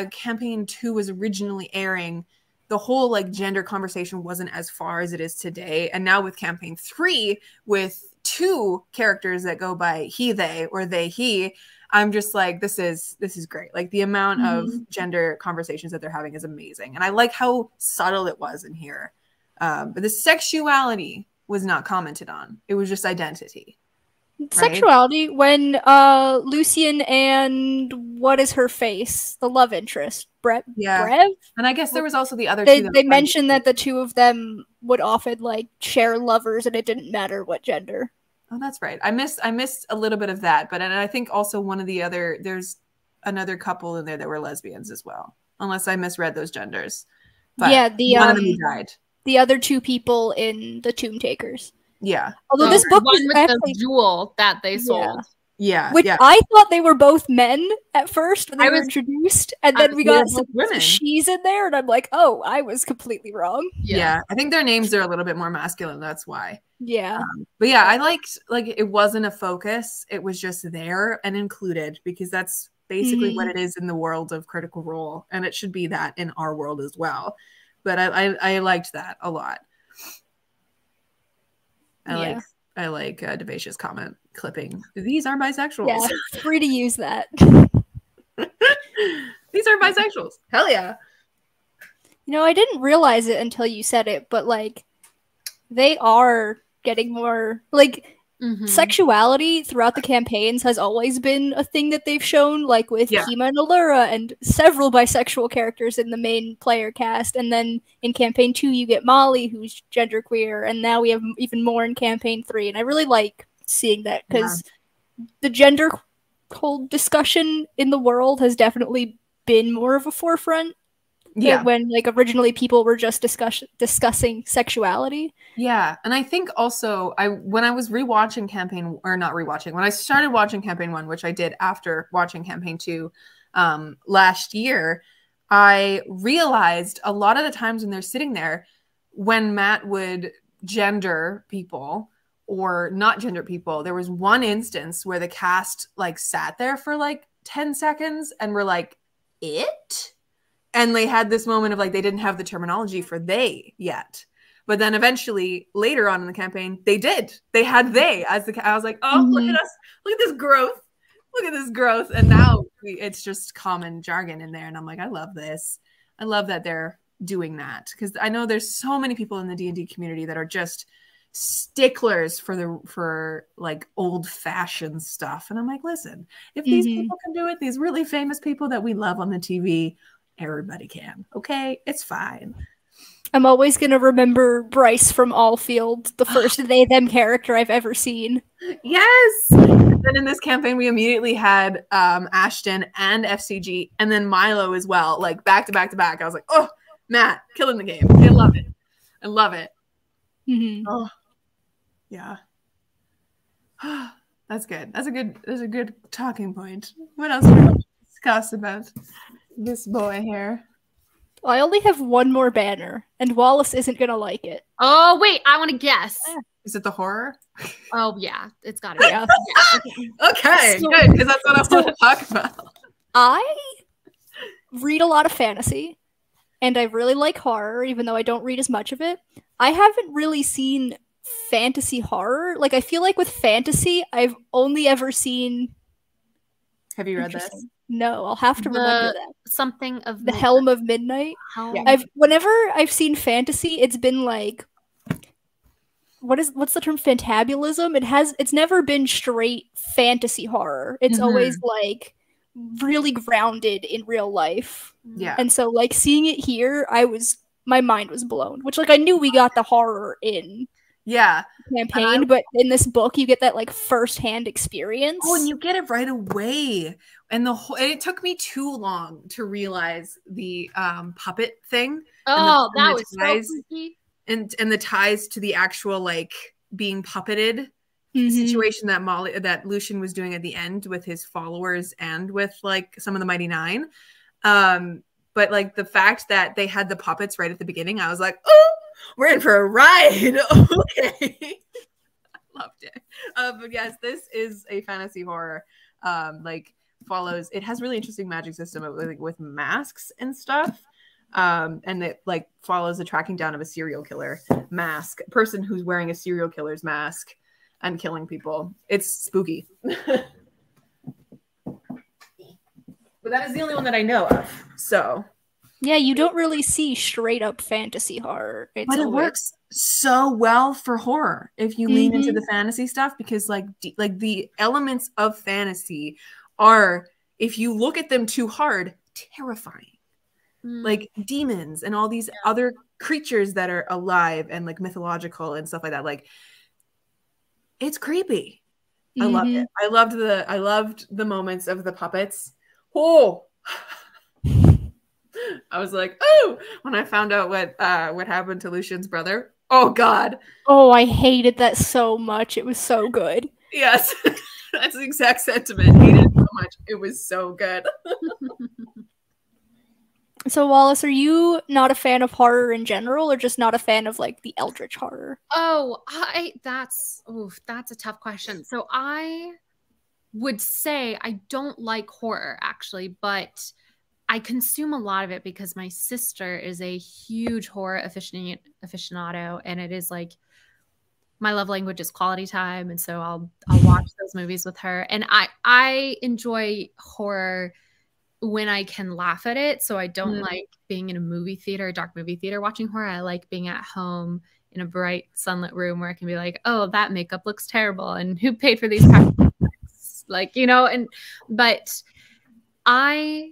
campaign 2 was originally airing, the whole like gender conversation wasn't as far as it is today. And now with campaign 3, with 2 characters that go by he, they, or they, he, I'm just like, this is great. Like the amount of gender conversations that they're having is amazing. And I like how subtle it was in here. But the sexuality was not commented on. It was just identity. Sexuality, right? When Lucien and what is her face? The love interest, Brev? And I guess there was also the other two. They mentioned that the two of them would often like share lovers, and it didn't matter what gender. Oh, that's right. I missed a little bit of that, but and I think also one of the other, there's another couple in there that were lesbians as well, unless I misread those genders. But yeah, one of them died. The other 2 people in the Tomb Takers. Yeah. Although this book was with actually, the jewel that they sold. Yeah. Which I thought they were both men at first when they were introduced, and then we got some she's in there, and I'm like, oh, I was completely wrong. Yeah. I think their names are a little bit more masculine. That's why. Yeah. But yeah, I liked, like, it wasn't a focus. It was just there and included, because that's basically what it is in the world of Critical Role, and it should be that in our world as well. But I liked that a lot. I like Devacia's comment clipping. These are bisexuals. Yeah, free to use that. These are bisexuals. Hell yeah. You know, I didn't realize it until you said it, but like they are getting more like sexuality throughout the campaigns has always been a thing that they've shown, like with Kima and Allura and several bisexual characters in the main player cast. And then in campaign 2 you get Molly, who's genderqueer, and now we have even more in campaign 3. And I really like seeing that, because the gender whole discussion in the world has definitely been more of a forefront. When like originally people were just discussing sexuality. Yeah, and I think also when I was rewatching campaign, or not rewatching, when I started watching campaign 1, which I did after watching campaign 2 last year, I realized a lot of the times when they're sitting there, when Matt would gender people or not gender people, there was one instance where the cast like sat there for like 10 seconds and were like, it? And they had this moment of like, they didn't have the terminology for they yet. But then eventually later on in the campaign, they did. They had they as the, I was like, oh, look at us. Look at this growth. Look at this growth. And now it's just common jargon in there. And I'm like, I love this. I love that they're doing that, because I know there's so many people in the D&D community that are just sticklers for like old fashioned stuff. And I'm like, listen, if these people can do it, these really famous people that we love on the TV, everybody can. Okay, it's fine. I'm always gonna remember Bryce from Allfield, the first they them character I've ever seen. Yes. And then in this campaign, we immediately had Ashton and FCG, and then Milo as well, like back to back to back. I was like, oh, Matt, killing the game. I love it. I love it. Oh, yeah. That's good. That's a good talking point. What else do we discuss about this boy here? I only have one more banner, and Wallace isn't gonna like it. Oh wait, I want to guess. Is it the horror? Oh yeah, it's gotta be. Yeah. Okay, so, good, because that's what I want to talk about. I read a lot of fantasy, and I really like horror, even though I don't read as much of it. I haven't really seen fantasy horror. Like, I feel like with fantasy, I've only ever seen... Have you read this? No, I'll have to remember that. Something of the Helm of Midnight. Yeah. Whenever I've seen fantasy, it's been like, what's the term? Fantabulism. It's never been straight fantasy horror. It's always like really grounded in real life. Yeah. And so like seeing it here, my mind was blown. Which like I knew we got the horror in Yeah. campaign, but in this book you get that like first-hand experience. Oh, and you get it right away. And it took me too long to realize the puppet thing. Oh, and that was ties, so freaky. and the ties to the actual like being puppeted Mhm. situation that Lucien was doing at the end with his followers and with like some of the Mighty Nine. But like the fact that they had the puppets right at the beginning, I was like, oh, we're in for a ride. Okay. Loved it. But yes, this is a fantasy horror. Like follows. It has really interesting magic system with masks and stuff. And it like follows the tracking down of a serial killer person who's wearing a serial killer's mask and killing people. It's spooky. But that is the only one that I know of. So Yeah, you don't really see straight up fantasy horror. But it works so well for horror if you lean into the fantasy stuff, because like the elements of fantasy are, if you look at them too hard, terrifying. Like demons and all these other creatures that are alive and like mythological and stuff like that. Like it's creepy. I loved it. I loved the moments of the puppets. Oh, I was like, oh, when I found out what happened to Lucien's brother. Oh God. Oh, I hated that so much. It was so good. Yes. That's the exact sentiment. Hated it so much. It was so good. So Wallace, are you not a fan of horror in general, or just not a fan of like the eldritch horror? Oh, that's a tough question. So I would say I don't like horror actually, but I consume a lot of it because my sister is a huge horror aficionado, and it is like my love language is quality time, and so I'll watch those movies with her. And I enjoy horror when I can laugh at it. So I don't like being in a dark movie theater watching horror. I like being at home in a bright sunlit room where I can be like, oh, that makeup looks terrible, and who paid for these practical effects? Like, you know, but I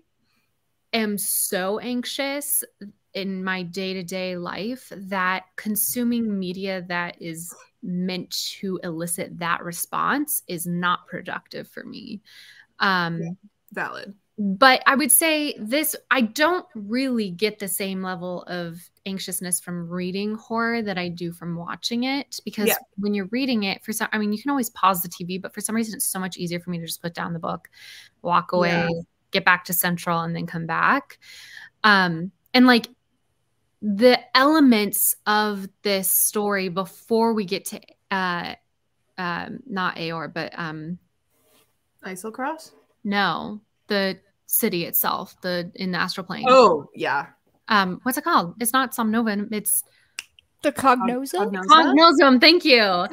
am so anxious in my day-to-day life that consuming media that is meant to elicit that response is not productive for me. Valid. But I would say I don't really get the same level of anxiousness from reading horror that I do from watching it, because when you're reading it, I mean, you can always pause the TV, but for some reason it's so much easier for me to just put down the book, walk away, get back to Central, and then come back. And like the elements of this story before we get to not Aor, but Islecross? No, the city itself, in the astral plane. Oh, yeah. What's it called? It's not Somnovan. It's the Cognosum. Cognosum. Thank you.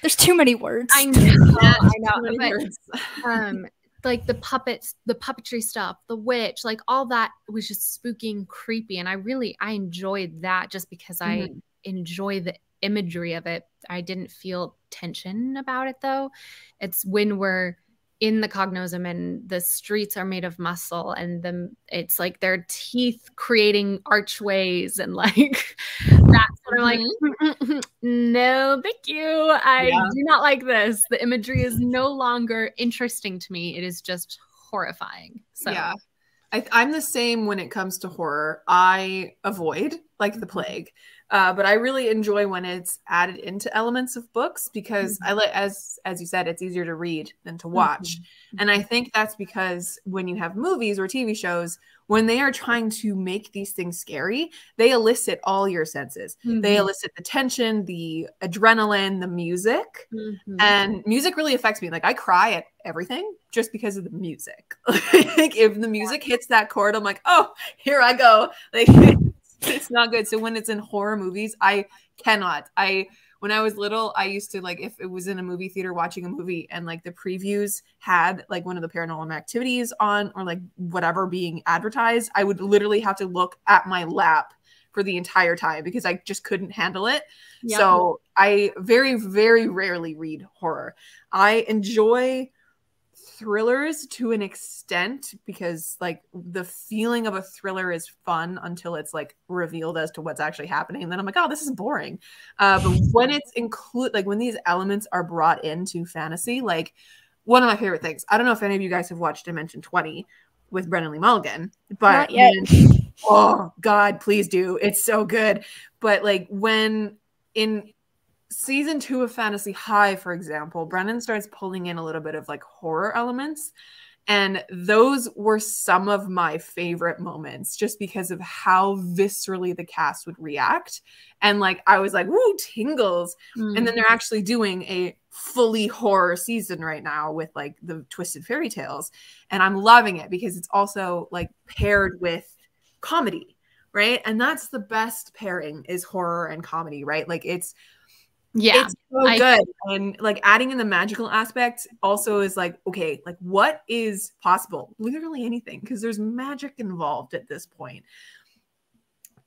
There's too many words. I know. But, like the puppets, the puppetry stuff, the witch, like all that was just spooky and creepy, and I enjoyed that just because I enjoy the imagery of it. I didn't feel tension about it though. It's when we're in the Cognosum and the streets are made of muscle, and it's like their teeth creating archways, and like that's what I'm like, no, thank you. I do not like this. The imagery is no longer interesting to me. It is just horrifying. So yeah, I'm the same when it comes to horror. I avoid like the plague. But I really enjoy when it's added into elements of books, because I like, as you said, it's easier to read than to watch. And I think that's because when you have movies or TV shows, when they are trying to make these things scary, they elicit all your senses. They elicit the tension, the adrenaline, the music. And music really affects me. Like I cry at everything just because of the music. Like if the music hits that chord, I'm like, oh, here I go. Like it's not good. So when it's in horror movies, I cannot. When I was little, I used to like, if it was in a movie theater watching a movie and like the previews had like one of the Paranormal Activities on, or like whatever being advertised, I would literally have to look at my lap for the entire time because I just couldn't handle it. So I very, very rarely read horror. I enjoy thrillers to an extent, because like the feeling of a thriller is fun until it's like revealed as to what's actually happening, and then I'm like, oh, this is boring. But when it's like when these elements are brought into fantasy, like one of my favorite things, I don't know if any of you guys have watched Dimension 20 with Brennan Lee Mulligan, but Not yet. oh God, please do. It's so good. But like when in season 2 of Fantasy High, for example, Brennan starts pulling in a little bit of like horror elements. And those were some of my favorite moments just because of how viscerally the cast would react. And like, I was like, woo, tingles. And then they're actually doing a fully horror season right now with like the Twisted Fairy Tales. And I'm loving it because it's also like paired with comedy, right? And that's the best pairing, is horror and comedy, right? Like it's so good. And like adding in the magical aspect also is like, okay, like what is possible? Literally anything, because there's magic involved at this point.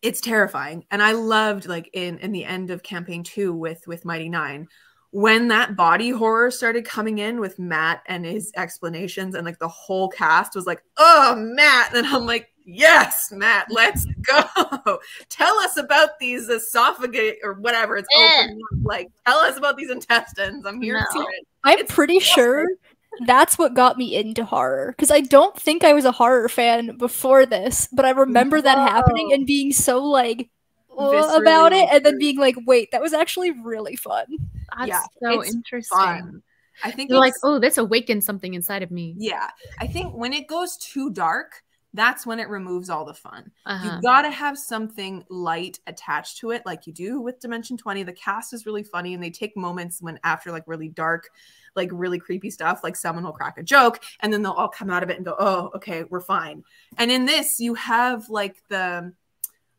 It's terrifying. And I loved like in the end of campaign 2 with Mighty Nine, when that body horror started coming in with Matt and his explanations, and like the whole cast was like, oh, Matt. And I'm like, yes, Matt, let's go. Tell us about these esophagus or whatever it's open. Like, tell us about these intestines. I'm here for it. I'm pretty sure that's what got me into horror, because I don't think I was a horror fan before this, but I remember that happening and being so like about it, and then being like, wait, that was actually really fun. That's so interesting. Fun. I think you're like, oh, this awakened something inside of me. Yeah. I think when it goes too dark, that's when it removes all the fun. You gotta have something light attached to it, like you do with Dimension 20. The cast is really funny, and they take moments when after like really dark, like really creepy stuff, like someone will crack a joke, and then they'll all come out of it and go, oh, okay, we're fine. And in this, you have like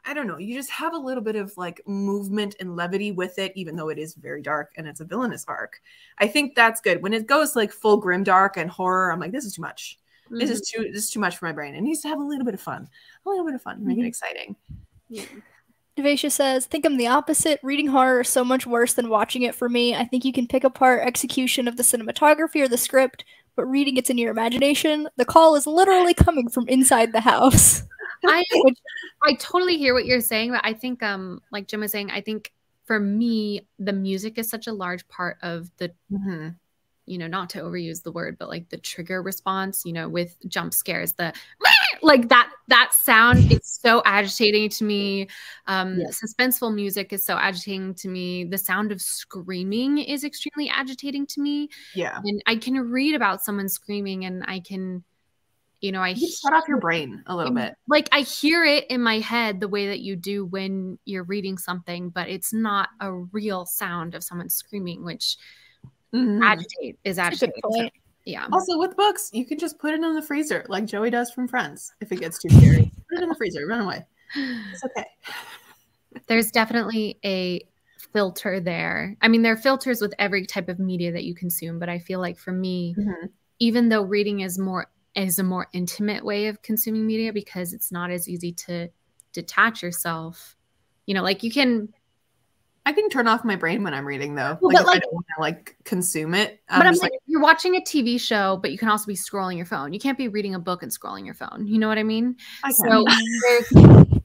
I don't know, you just have a little bit of like movement and levity with it, even though it is very dark and it's a villainous arc. I think that's good. When it goes like full grimdark and horror, I'm like, this is too much. This is too much for my brain. It needs to have a little bit of fun. Make it exciting. Devacia says, I think I'm the opposite. Reading horror is so much worse than watching it for me. I think you can pick apart execution of the cinematography or the script, but reading it's in your imagination. The call is literally coming from inside the house. I totally hear what you're saying, but I think like Jim was saying, I think for me the music is such a large part of the you know, not to overuse the word, but like the trigger response, you know, with jump scares, the like that sound is so agitating to me. Suspenseful music is so agitating to me. The sound of screaming is extremely agitating to me. And I can read about someone screaming, and I can, you know, I shut off your brain a little bit. Like I hear it in my head the way that you do when you're reading something, but it's not a real sound of someone screaming, which is agitating. So, yeah. Also with books, you can just put it in the freezer like Joey does from Friends. If it gets too scary, put it in the freezer, run away. It's okay. There's definitely a filter there. I mean, there are filters with every type of media that you consume, but I feel like for me, even though reading is a more intimate way of consuming media, because it's not as easy to detach yourself. You know, like I can turn off my brain when I'm reading, though. Well, like if I don't want to like consume it. But I'm like, you're watching a TV show, but you can also be scrolling your phone. You can't be reading a book and scrolling your phone. You know what I mean? So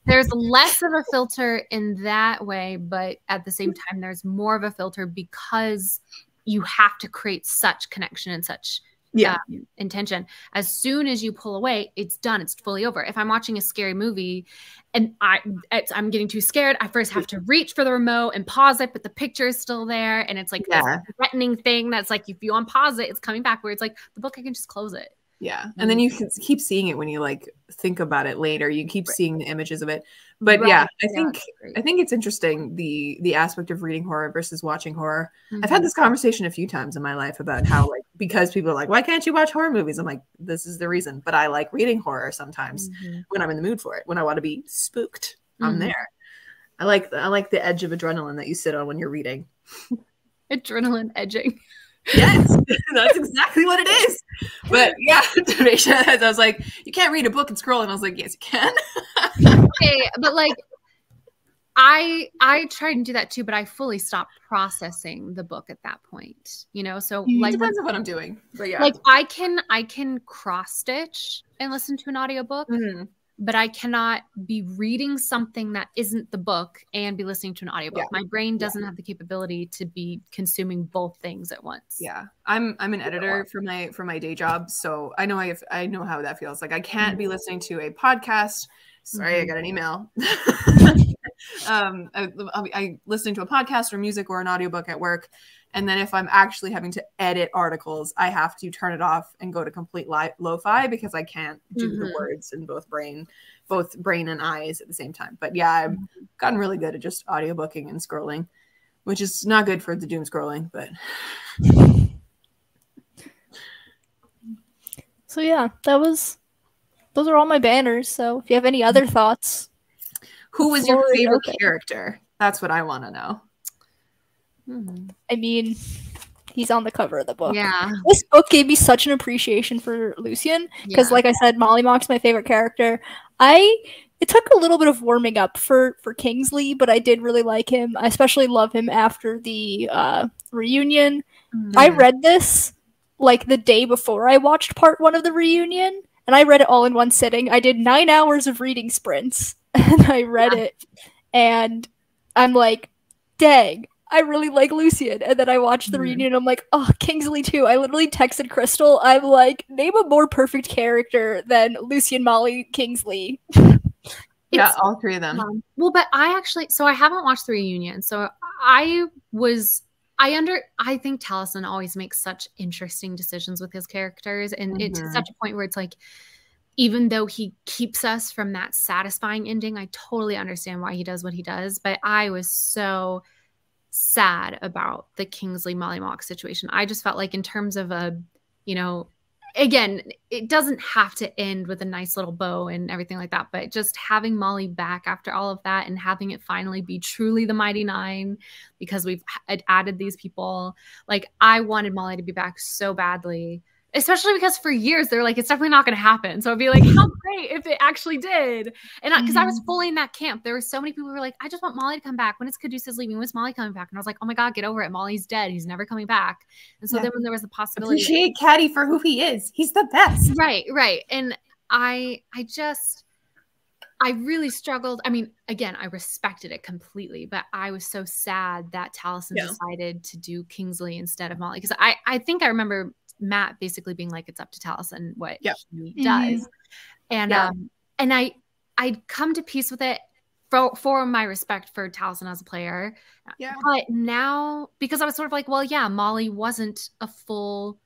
there's less of a filter in that way, but at the same time, there's more of a filter because you have to create such connection and such intention. As soon as you pull away, it's done. It's fully over. If I'm watching a scary movie and I'm getting too scared, I first have to reach for the remote and pause it, but the picture is still there, and it's like this threatening thing that's like, if you unpause it, it's coming back. Where it's like the book, I can just close it. And then you can keep seeing it when you like think about it later. You keep seeing the images of it. But I think it's interesting, the aspect of reading horror versus watching horror. I've had this conversation a few times in my life about how like, because people are like, why can't you watch horror movies? I'm like, this is the reason. But I like reading horror sometimes when I'm in the mood for it. When I want to be spooked, I'm there. I like the edge of adrenaline that you sit on when you're reading. Adrenaline edging. Yes, that's exactly what it is. But yeah, I was like, you can't read a book and scroll, and I was like, yes, you can. Okay, but like, I tried and do that too, but I fully stopped processing the book at that point. You know, so It depends on what I'm doing. But yeah. like I can cross stitch and listen to an audiobook, but I cannot be reading something that isn't the book and be listening to an audiobook. My brain doesn't have the capability to be consuming both things at once. Yeah. I'm an editor for my day job, so I know how that feels. Like I can't be listening to a podcast. Sorry, I got an email. I listening to a podcast or music or an audiobook at work, and then if I'm actually having to edit articles, I have to turn it off and go to complete lo-fi because I can't do the words in both brain and eyes at the same time. But yeah, I've gotten really good at just audiobooking and scrolling, which is not good for the doom scrolling, but so yeah, those are all my banners. So if you have any other thoughts, who was your favorite character? That's what I want to know. I mean, he's on the cover of the book. Yeah. This book gave me such an appreciation for Lucien because, like I said, Molly Mock's my favorite character. It took a little bit of warming up for Kingsley, but I did really like him. I especially love him after the reunion. I read this like the day before I watched part 1 of the reunion, and I read it all in one sitting. I did 9 hours of reading sprints, and I read it, and I'm like, dang, I really like Lucien. And then I watched the reunion and I'm like, oh, Kingsley too. I literally texted Crystal. I'm like, name a more perfect character than Lucien, Molly, Kingsley. Yeah, all 3 of them. Well, but I haven't watched the reunion. So I think Taliesin always makes such interesting decisions with his characters. And it's to such a point where it's like, even though he keeps us from that satisfying ending, I totally understand why he does what he does. But I was so sad about the Kingsley Molly Mock situation. I just felt like in terms of again, it doesn't have to end with a nice little bow and everything like that, but just having Molly back after all of that and having it finally be truly the Mighty Nine because we've added these people. Like I wanted Molly to be back so badly. Especially because for years they're like, it's definitely not going to happen. So it'd be like, how great if it actually did. And because I was fully in that camp, there were so many people who were like, I just want Molly to come back. When is Caduceus leaving? When's Molly coming back? And I was like, oh my God, get over it. Molly's dead. He's never coming back. And so then when there was the possibility, appreciate Caddy for who he is. He's the best. Right. And I really struggled. I mean, again, I respected it completely, but I was so sad that Taliesin decided to do Kingsley instead of Molly. Because I think I remember Matt basically being like, it's up to Taliesin what he does. And I'd come to peace with it for my respect for Taliesin as a player. Yeah. But now, because I was sort of like, well, yeah, Molly wasn't a full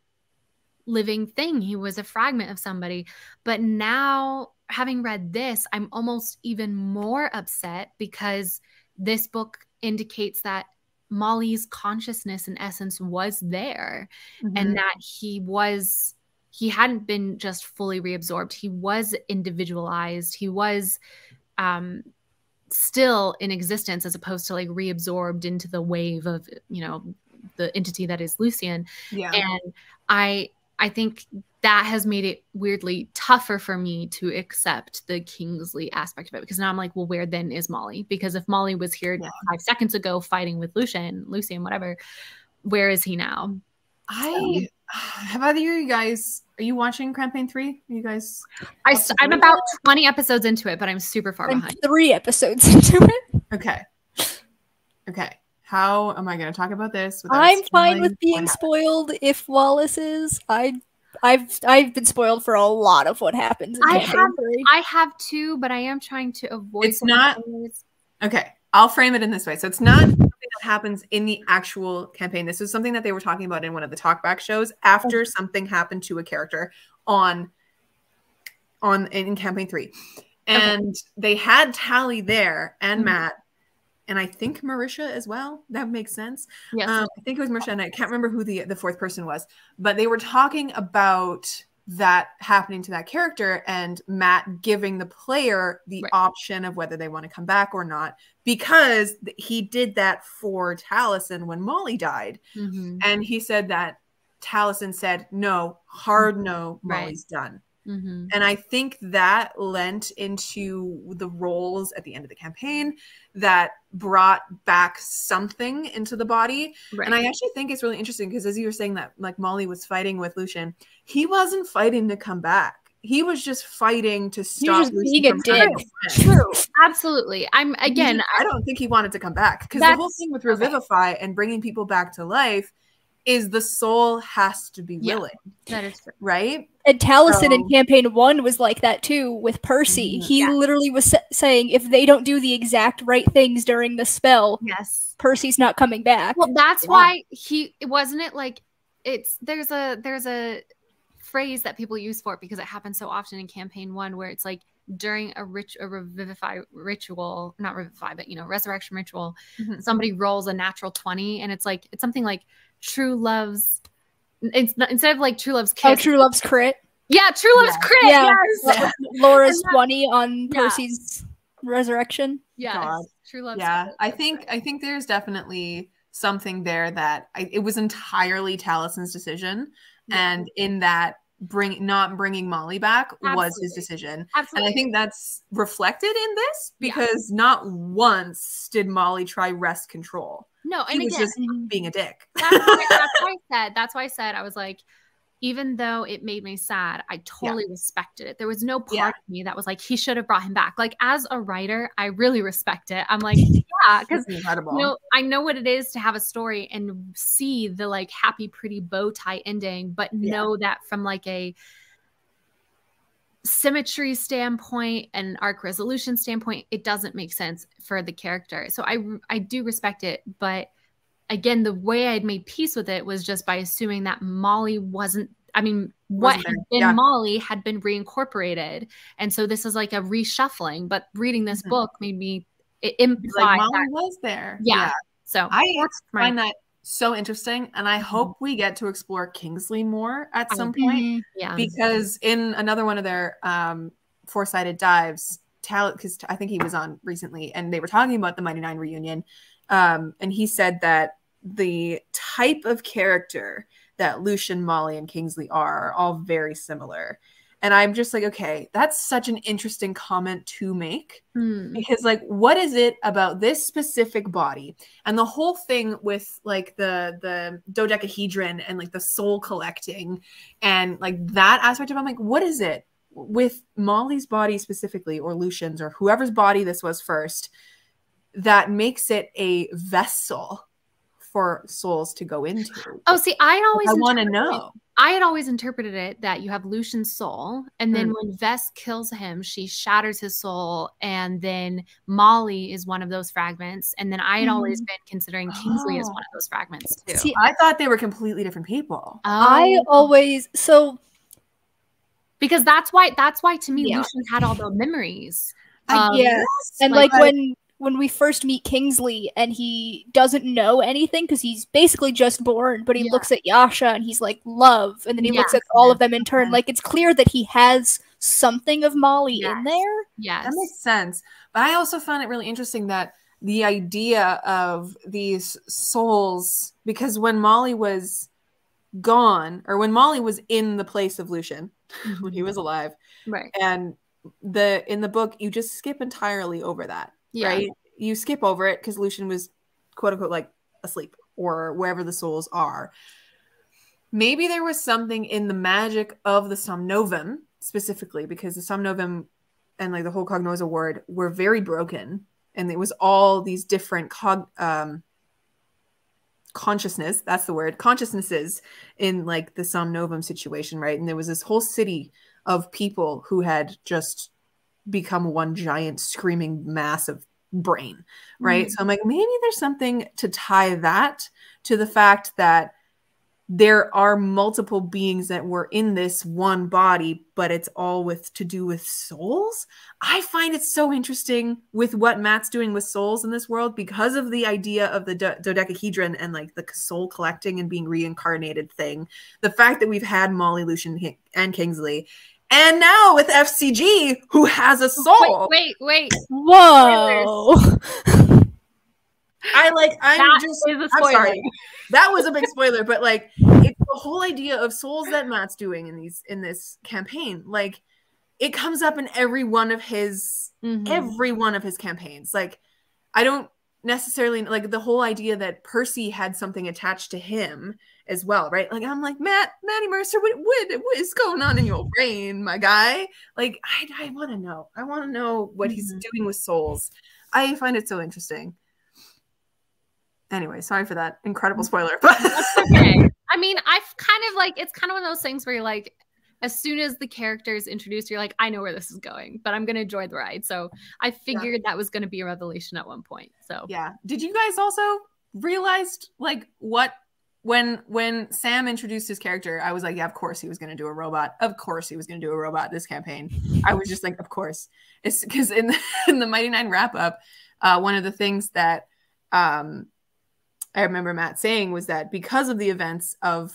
living thing. He was a fragment of somebody. But now, having read this, I'm almost even more upset because this book indicates that Molly's consciousness and essence was there and that he hadn't been just fully reabsorbed. He was individualized. He was still in existence as opposed to like reabsorbed into the wave of, the entity that is Lucien. Yeah. And I think that has made it weirdly tougher for me to accept the Kingsley aspect of it because now I'm like, well, where then is Molly? Because if Molly was here 5 seconds ago fighting with Lucien, whatever, where is he now? Have either of you guys, are you watching Campaign 3? Are you guys? I'm about 20 episodes into it, but I'm super far behind. 3 episodes into it. Okay. How am I going to talk about this? I'm fine with being spoiled if Wallace is. I've been spoiled for a lot of what happens in Campaign 3. I have too, but I am trying to avoid. It's not. Okay, I'll frame it in this way. So it's not something that happens in the actual campaign. This is something that they were talking about in one of the talkback shows after something happened to a character in Campaign 3, and they had Tally there and Matt. And I think Marisha as well. That makes sense. Yes. I think it was Marisha, and I can't remember who the 4th person was. But they were talking about that happening to that character and Matt giving the player the option of whether they want to come back or not. Because he did that for Taliesin when Molly died. And he said that Taliesin said, no, hard no, Molly's done. Mm-hmm. And I think that lent into the roles at the end of the campaign that brought back something into the body. Right. And I actually think it's really interesting because as you were saying that like Molly was fighting with Lucien, he wasn't fighting to come back. He was just fighting to stop just Lucien being a from dick. having a friend. True. Absolutely. I'm again. I don't think he wanted to come back because the whole thing with Revivify and bringing people back to life is the soul has to be willing. That is true. Right? And Taliesin in campaign 1 was like that too with Percy. He literally was saying if they don't do the exact right things during the spell, Percy's not coming back. Well, that's why it wasn't it like there's a phrase that people use for it because it happens so often in campaign 1 where it's like during a revivify ritual, not revivify, but resurrection ritual, somebody rolls a natural 20 and it's something like true love's instead of like true love's kiss. Oh, true love's crit. Yeah, true love's crit. Yeah. Yes. Laura's 20 on Percy's resurrection. Yeah. True love's crit. I think there's definitely something there that it was entirely Talison's decision. And in that not bringing Molly back was his decision. And I think that's reflected in this because not once did Molly try wrest control. No, he was just being a dick. That's why I said I was like, even though it made me sad, I totally respected it. There was no part of me that was like, he should have brought him back. Like as a writer, I really respect it. I'm like, because I know what it is to have a story and see the like happy, pretty bow tie ending, but know that from like a symmetry standpoint and arc resolution standpoint, it doesn't make sense for the character. So I do respect it, but again, the way I'd made peace with it was just by assuming that Molly wasn't, what had been Molly had been reincorporated. And so this is like a reshuffling, but reading this book made me imply like Molly was there. Yeah. So I find that so interesting. And I hope we get to explore Kingsley more at some point. Yeah. Because in another one of their four-sided dives, because I think he was on recently, and they were talking about the Mighty Nine reunion. And he said that the type of character that Lucien, Molly, and Kingsley are all very similar. And I'm just like, okay, that's such an interesting comment to make. Because like, what is it about this specific body? And the whole thing with like the dodecahedron and like the soul collecting and like that aspect of it, I'm like, what is it with Molly's body specifically, or Lucien's, or whoever's body this was first, that makes it a vessel for souls to go into? Oh, see, I want to know. I had always interpreted it that you have Lucien's soul, and then when Vess kills him, she shatters his soul, and then Molly is one of those fragments, and then I had always been considering Kingsley as one of those fragments too. See, I thought they were completely different people. Because that's why to me Lucien had all the memories. And like when we first meet Kingsley and he doesn't know anything because he's basically just born, but he looks at Yasha and he's like, love. And then he looks at all of them in turn. Like, it's clear that he has something of Molly in there. Yes. That makes sense. But I also found it really interesting that the idea of these souls, because when Molly was gone, or when Molly was in the place of Lucien, when he was alive, right? And in the book, you just skip entirely over that. Right? You skip over it because Lucien was quote unquote like asleep or wherever the souls are. Maybe there was something in the magic of the Somnovum specifically, because the Somnovum and like the whole Cognosa ward were very broken, and it was all these different consciousness, that's the word, consciousnesses in like the Somnovum situation, right? And there was this whole city of people who had just become one giant screaming mass of brain, right? So I'm like, maybe there's something to tie that to the fact that there are multiple beings that were in this one body, but it's all to do with souls. I find it so interesting with what Matt's doing with souls in this world because of the idea of the dodecahedron and like the soul collecting and being reincarnated thing. The fact that we've had Molly, Lucien, and Kingsley, and now with FCG, who has a soul. Wait. Whoa. I'm spoiler. sorry. That was a big spoiler, but like it's the whole idea of souls that Matt's doing in this campaign. Like it comes up in every one of his campaigns. Like I don't necessarily like the whole idea that Percy had something attached to him as well, right? Like I'm like, Matty Mercer, what is going on in your brain, my guy? Like I want to know. I want to know what he's doing with souls. I find it so interesting. Anyway, sorry for that incredible spoiler. But that's okay. I mean, I've kind of like, it's kind of one of those things where you're like, as soon as the character is introduced, you're like, I know where this is going, but I'm going to enjoy the ride. So I figured that was going to be a revelation at one point. So yeah. Did you guys also realize like when Sam introduced his character, I was like, yeah, of course he was going to do a robot. Of course he was going to do a robot this campaign. I was just like, of course. It's because in the Mighty Nine wrap up, one of the things that I remember Matt saying was that because of the events of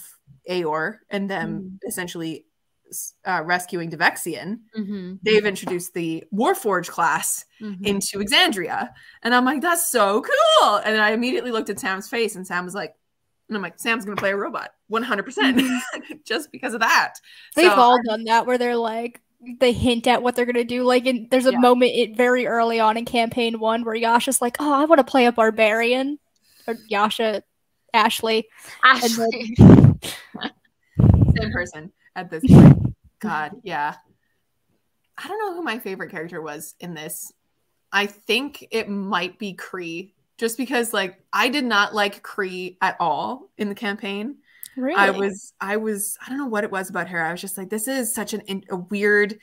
Aor and them essentially rescuing Devexian, they've introduced the Warforged class into Exandria. And I'm like, that's so cool. And I immediately looked at Sam's face and Sam was like, and I'm like, Sam's going to play a robot 100% just because of that. They've all done that where they're like, they hint at what they're going to do. Like there's a moment very early on in campaign 1 where Yasha's like, oh, I want to play a barbarian. Or Ashley. Same person at this point. God, yeah. I don't know who my favorite character was in this. I think it might be Kree, just because like I did not like Kree at all in the campaign. Really? I don't know what it was about her. I was just like, this is such a weird.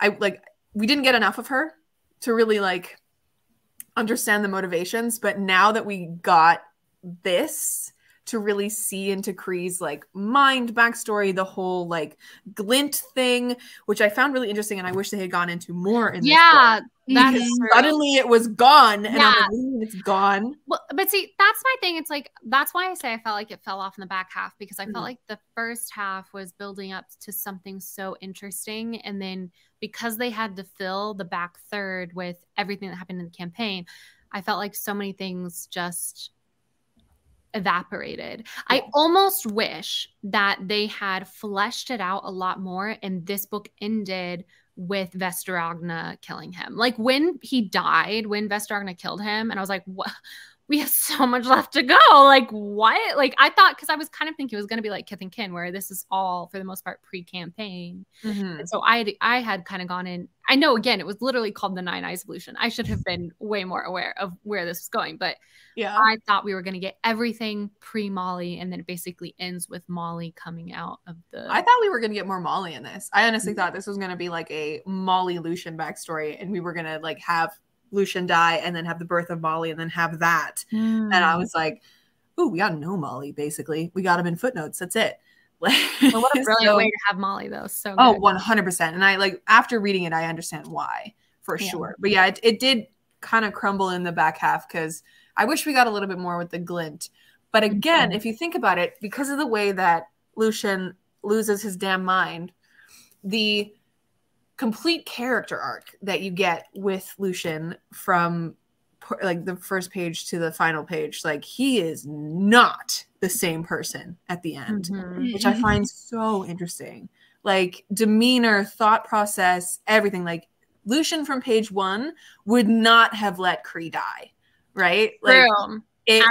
We didn't get enough of her to really like understand the motivations, but now that we got this to really see into Kree's like mind backstory, the whole like glint thing, which I found really interesting, and I wish they had gone into more in this book. That's suddenly it was gone, and I'm like, it's gone. Well, but see, that's my thing. It's like that's why I say I felt like it fell off in the back half, because I felt like the first half was building up to something so interesting, and then because they had to fill the back third with everything that happened in the campaign, I felt like so many things just evaporated. I almost wish that they had fleshed it out a lot more, and this book ended with Vesteragna killing him. Like when he died, when Vesteragna killed him, and I was like, what? We have so much left to go. Like what? Like I thought, because I was kind of thinking it was going to be like Kith and Kin, where this is all for the most part pre-campaign. And so I had kind of gone in. I know, again, it was literally called the Nine Eyes of Lucien. I should have been way more aware of where this was going, but I thought we were going to get everything pre-Molly, and then it basically ends with Molly coming out of the. I thought we were going to get more Molly in this. I honestly thought this was going to be like a Molly Lucien backstory, and we were going to like have Lucien die and then have the birth of Molly and then have that. And I was like, ooh, we got no Molly, basically. We got him in footnotes. That's it. What a brilliant way to have Molly, though. So good. 100%. And I like after reading it, I understand why for sure. But yeah, it did kind of crumble in the back half, because I wish we got a little bit more with the glint. But again, if you think about it, because of the way that Lucien loses his damn mind, the complete character arc that you get with Lucien from like the first page to the final page, like he is not the same person at the end, which I find so interesting. Like demeanor, thought process, everything. Like Lucien from page 1 would not have let Kree die, right? Like I'm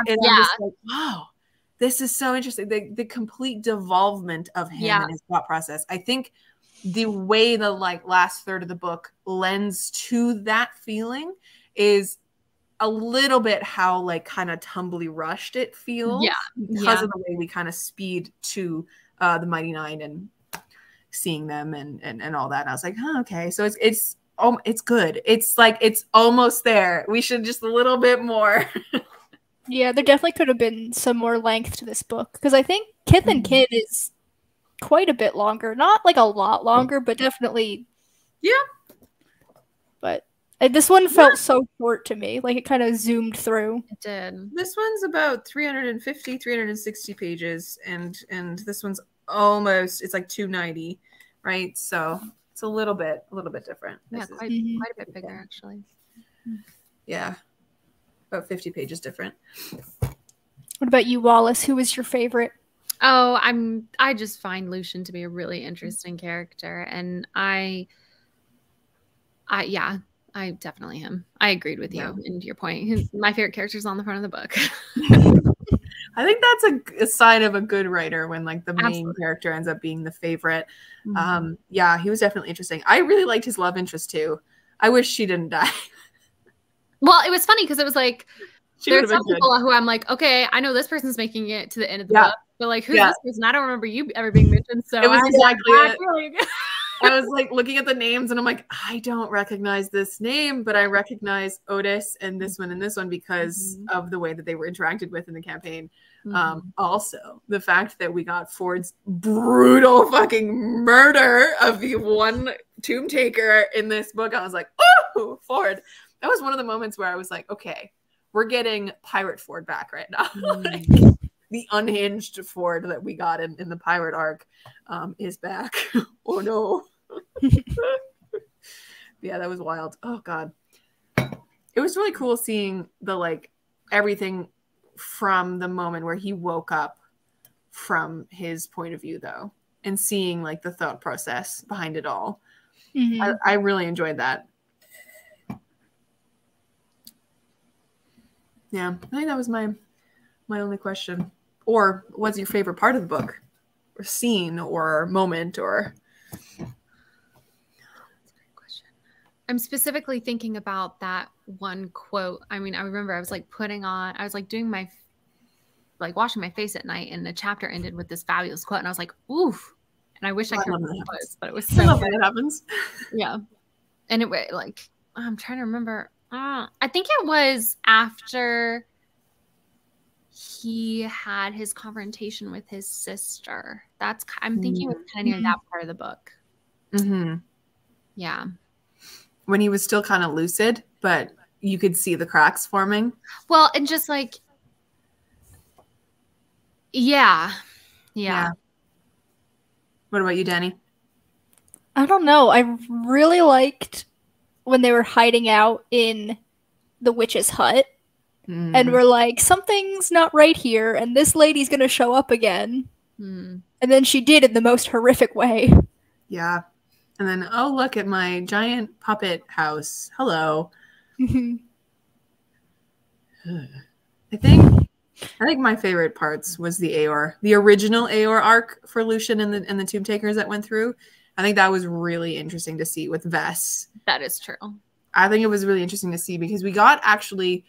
just like, wow, this is so interesting. The complete devolvement of him and his thought process. I think the way the like last third of the book lends to that feeling is a little bit how like kind of tumbly rushed it feels, because of the way we kind of speed to the Mighty Nine and seeing them and all that. And I was like, oh, okay, so it's good. It's like it's almost there. We should just a little bit more. Yeah, there definitely could have been some more length to this book, because I think Kith and Kin is quite a bit longer. Not like a lot longer, but definitely. Yeah. But this one felt so short to me. Like it kind of zoomed through. It did. This one's about 350, 360 pages, and this one's almost, it's like 290, right? So it's a little bit different. Yeah, quite a bit bigger, actually. Yeah. about 50 pages different. What about you, Wallace? Who was your favorite? Oh, I just find Lucien to be a really interesting character, and I definitely him. I agreed with you and your point. My favorite character is on the front of the book. I think that's a sign of a good writer when like the main character ends up being the favorite. Yeah, he was definitely interesting. I really liked his love interest too. I wish she didn't die. Well, it was funny because it was like there's some people who I'm like, okay, I know this person's making it to the end of the book, but like, who's this person? I don't remember you ever being mentioned. So it was exactly it. I was like looking at the names and I'm like, I don't recognize this name, but I recognize Otis and this one because of the way that they were interacted with in the campaign. Also, the fact that we got Ford's brutal fucking murder of the one tomb taker in this book, I was like, oh, Ford. That was one of the moments where I was like, okay, we're getting Pirate Ford back right now. Like, the unhinged Ford that we got in the pirate arc is back. Oh no. Yeah, that was wild. Oh god. It was really cool seeing the like everything from the moment where he woke up from his point of view though, and seeing like the thought process behind it all. I really enjoyed that. Yeah, I think that was my only question. Or what's your favorite part of the book? Or scene or moment or... That's a great question. I'm specifically thinking about that one quote. I mean, I remember I was like doing my, like washing my face at night and the chapter ended with this fabulous quote and I was like, oof. And I wish I could remember what it was, but it was so good. It happens. Yeah. And it like, I'm trying to remember. I think it was after he had his confrontation with his sister. I'm thinking it was kind of near that part of the book. Yeah. When he was still kind of lucid, but you could see the cracks forming. Well, and just like, yeah. What about you, Danny? I don't know. I really liked when they were hiding out in the witch's hut. And we're like, something's not right here, and this lady's gonna show up again. And then she did in the most horrific way. Yeah. And then, oh, look at my giant puppet house. Hello. I think my favorite parts was the original Aor arc for Lucien and the Tomb Takers that went through. I think that was really interesting to see with Vess. That is true. I think it was really interesting to see because we got actually...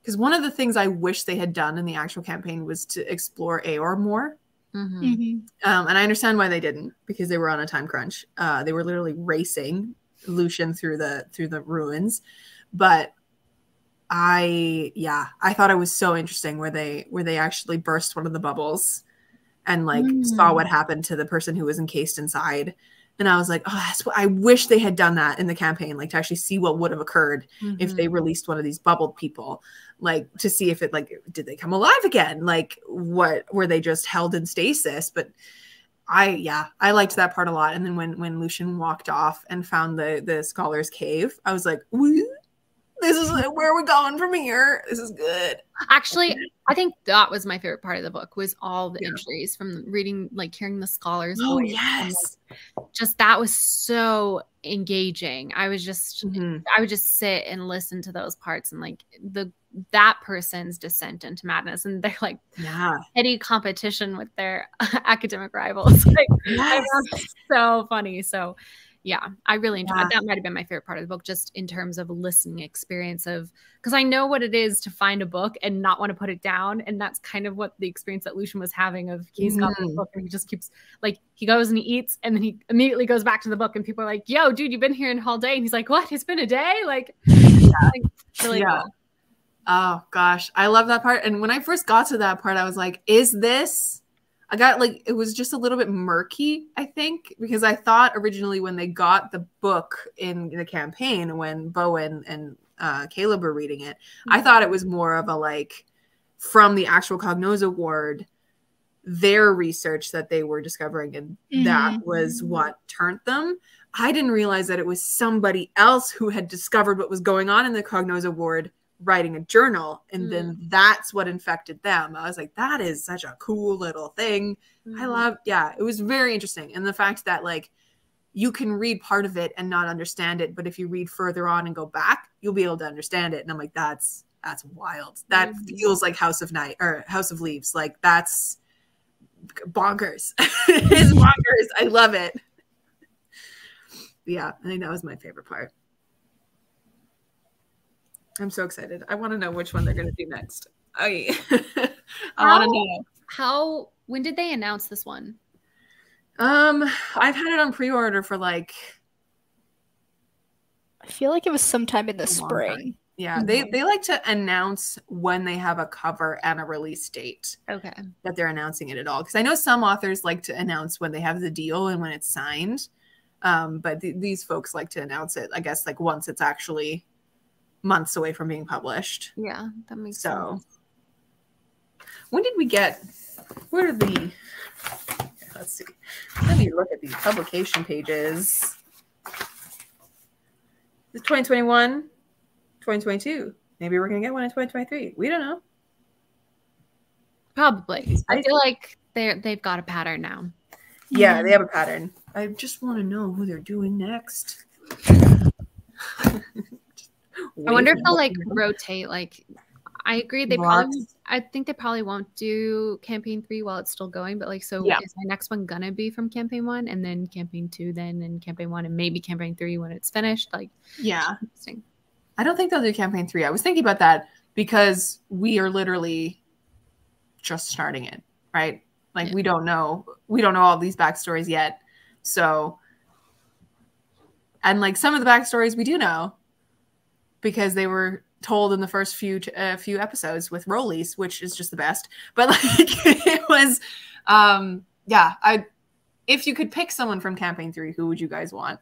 Because one of the things I wish they had done in the actual campaign was to explore Aor more. And I understand why they didn't, because they were on a time crunch. They were literally racing Lucien through the ruins. But I thought it was so interesting where they actually burst one of the bubbles and like saw what happened to the person who was encased inside. And I was like, oh, that's what I wish they had done that in the campaign, like to actually see what would have occurred if they released one of these bubbled people, like to see if it like, did they come alive again? Like what were they just held in stasis? But I liked that part a lot. And then when Lucien walked off and found the scholar's cave, I was like, this is where we're going from here. This is good. Actually, I think that was my favorite part of the book was all the entries from reading, like hearing the scholars. Oh, voice. yes. And, like, just that was so engaging. I was just, I would just sit and listen to those parts and like that person's descent into madness and their like petty competition with their academic rivals. Like, I found it so funny. So yeah, I really enjoyed it. That might have been my favorite part of the book, just in terms of listening experience of, because I know what it is to find a book and not want to put it down. And that's kind of what the experience that Lucien was having of he's got the book and he just keeps like, he goes and he eats and then he immediately goes back to the book and people are like, yo, dude, you've been here all day. And he's like, what? It's been a day? Like, really cool. Oh gosh, I love that part. And when I first got to that part, I was like, is this... I got like, it was just a little bit murky, I think, because I thought originally when they got the book in the campaign, when Bowen and Caleb were reading it, I thought it was more of a like from the actual Cognosa ward, their research that they were discovering, and that was what turned them. I didn't realize that it was somebody else who had discovered what was going on in the Cognosa ward writing a journal, and then that's what infected them. I was like, that is such a cool little thing. I love, it was very interesting. And the fact that like you can read part of it and not understand it, but if you read further on and go back, you'll be able to understand it. And I'm like, that's wild. That feels like House of Leaves. Like that's bonkers. It's bonkers. I love it. Yeah, I think that was my favorite part. I'm so excited. I want to know which one they're going to do next. I want to know. When did they announce this one? I've had it on pre-order for like, I feel like it was sometime in the spring. Yeah, they like to announce when they have a cover and a release date. Okay. That they're announcing it at all. Because I know some authors like to announce when they have the deal and when it's signed. But these folks like to announce it, I guess, like once it's actually months away from being published. Yeah, that makes sense. When did we get, where are the, let's see. Let me look at these publication pages. It's 2021, 2022. Maybe we're going to get one in 2023. We don't know. Probably. I feel like they've got a pattern now. Yeah, they have a pattern. I just want to know who they're doing next. I wonder if they'll like rotate. Like, I agree. I think they probably won't do campaign 3 while it's still going. But like, so is my next one gonna be from campaign 1, and then campaign 2, then and campaign 1, and maybe campaign 3 when it's finished? Like, yeah. I don't think they'll do campaign 3. I was thinking about that because we are literally just starting it, right? Like we don't know all these backstories yet. So, and like some of the backstories we do know because they were told in the first few episodes with Rollies, which is just the best. But like it was, if you could pick someone from campaign 3, who would you guys want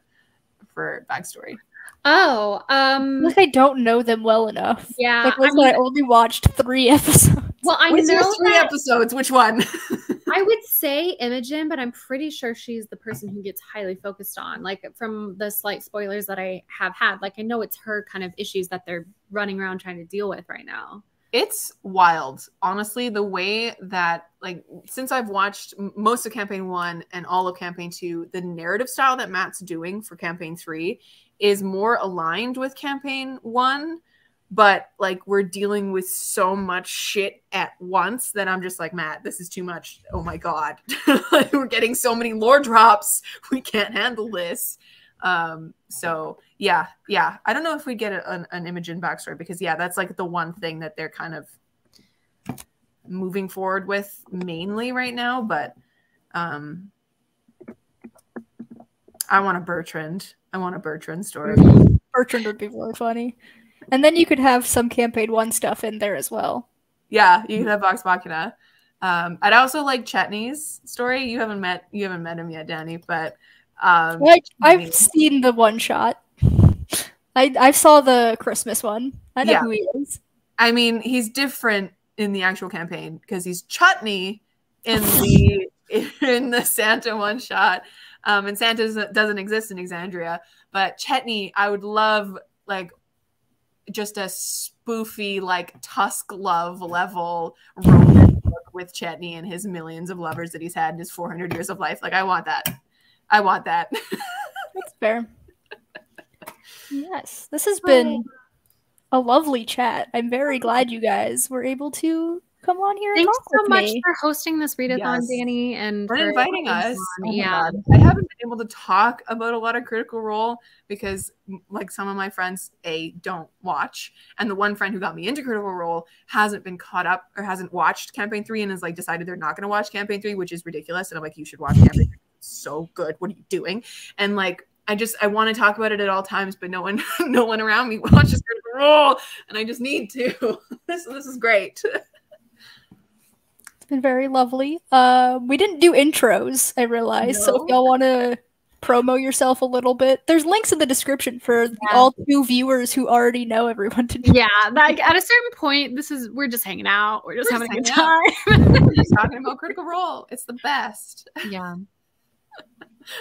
for backstory? Like I don't know them well enough. Yeah, I only watched 3 episodes. Well, I know 3 episodes. Which one? I would say Imogen, but I'm pretty sure she's the person who gets highly focused on. Like from the slight spoilers that I have had, like I know it's her kind of issues that they're running around trying to deal with right now. It's wild, honestly, the way that, like, since I've watched most of campaign 1 and all of campaign 2, the narrative style that Matt's doing for campaign 3 is more aligned with campaign 1. But like we're dealing with so much shit at once that I'm just like, Matt, this is too much. Oh my God. We're getting so many lore drops. We can't handle this. So yeah. I don't know if we get an Imogen backstory because that's like the one thing that they're kind of moving forward with mainly right now. But I want a Bertrand. I want a Bertrand story. Bertrand would be really funny. And then you could have some campaign 1 stuff in there as well. Yeah, you could have Vox Machina. I'd also like Chetney's story. You haven't met him yet, Danny, but I've seen the one shot. I saw the Christmas one. I know who he is. I mean, he's different in the actual campaign because he's Chutney in the Santa one shot. And Santa doesn't exist in Exandria, but Chetney, I would love like just a spoofy like Tusk love level romance book with Chetney and his millions of lovers that he's had in his 400 years of life. Like I want that. That's fair. Yes, this has been a lovely chat. I'm very glad you guys were able to come on here and talk with me. Thanks so much for hosting this readathon, Danny, and for inviting us. Yeah, I haven't been able to talk about a lot of Critical Role because, like, some of my friends don't watch, and the one friend who got me into Critical Role hasn't been caught up or hasn't watched Campaign 3 and has like decided they're not going to watch Campaign 3, which is ridiculous. And I'm like, you should watch Campaign 3. It's so good. What are you doing? And like, I want to talk about it at all times, but no one around me watches Critical Role, and I just need to. This is great. It's been very lovely. We didn't do intros, I realized. No. So if y'all want to promo yourself a little bit, there's links in the description for all 2 viewers who already know everyone to do. Yeah, like at a certain point, we're just hanging out. We're just having a good time. We're just talking about Critical Role. It's the best. Yeah.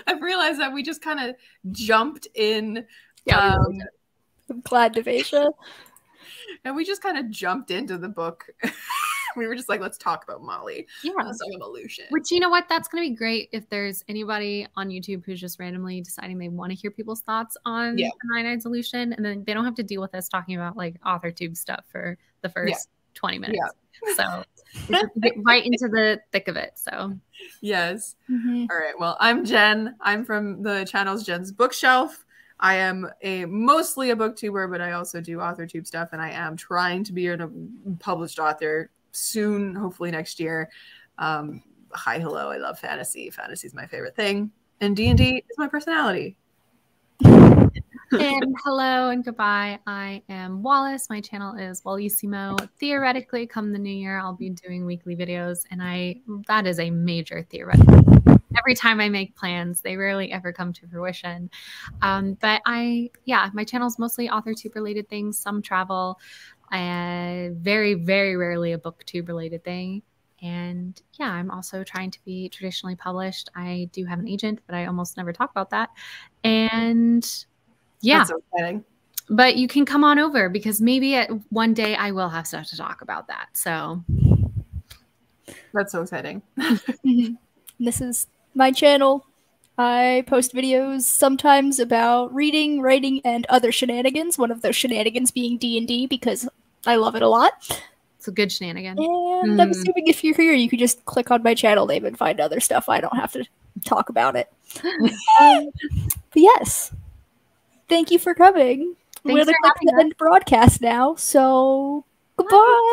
I've realized that we just kind of jumped in. I'm glad, Devasia. And we just kind of jumped into the book. We were just like, let's talk about Molly. Yeah. Let's talk about Lucien. Which, you know what? That's going to be great if there's anybody on YouTube who's just randomly deciding they want to hear people's thoughts on the Nine Eyes of Lucien. And then they don't have to deal with us talking about like author tube stuff for the first 20 minutes. So we just get right into the thick of it. So yes. All right. Well, I'm Jen. I'm from the channel's Jen's Bookshelf. I am mostly a booktuber, but I also do author tube stuff, and I am trying to be a published author soon, hopefully next year. Hi, hello. I love fantasy. Fantasy is my favorite thing, and D&D is my personality. And hello and goodbye. I am Wallace. My channel is Wallissimo. Theoretically, come the new year, I'll be doing weekly videos, and that is a major theoretical. Every time I make plans, they rarely ever come to fruition. But my channel is mostly author tube related things, some travel, very, very rarely a booktube related thing. And yeah, I'm also trying to be traditionally published. I do have an agent, but I almost never talk about that. And yeah, that's so exciting. But you can come on over because maybe one day I will have stuff to talk about that. So that's so exciting. This is my channel. I post videos sometimes about reading, writing, and other shenanigans. One of those shenanigans being D&D because I love it a lot. It's a good shenanigan. And I'm assuming if you're here, you could just click on my channel name and find other stuff. I don't have to talk about it. But yes. Thank you for coming. We're going to end broadcast now, so goodbye.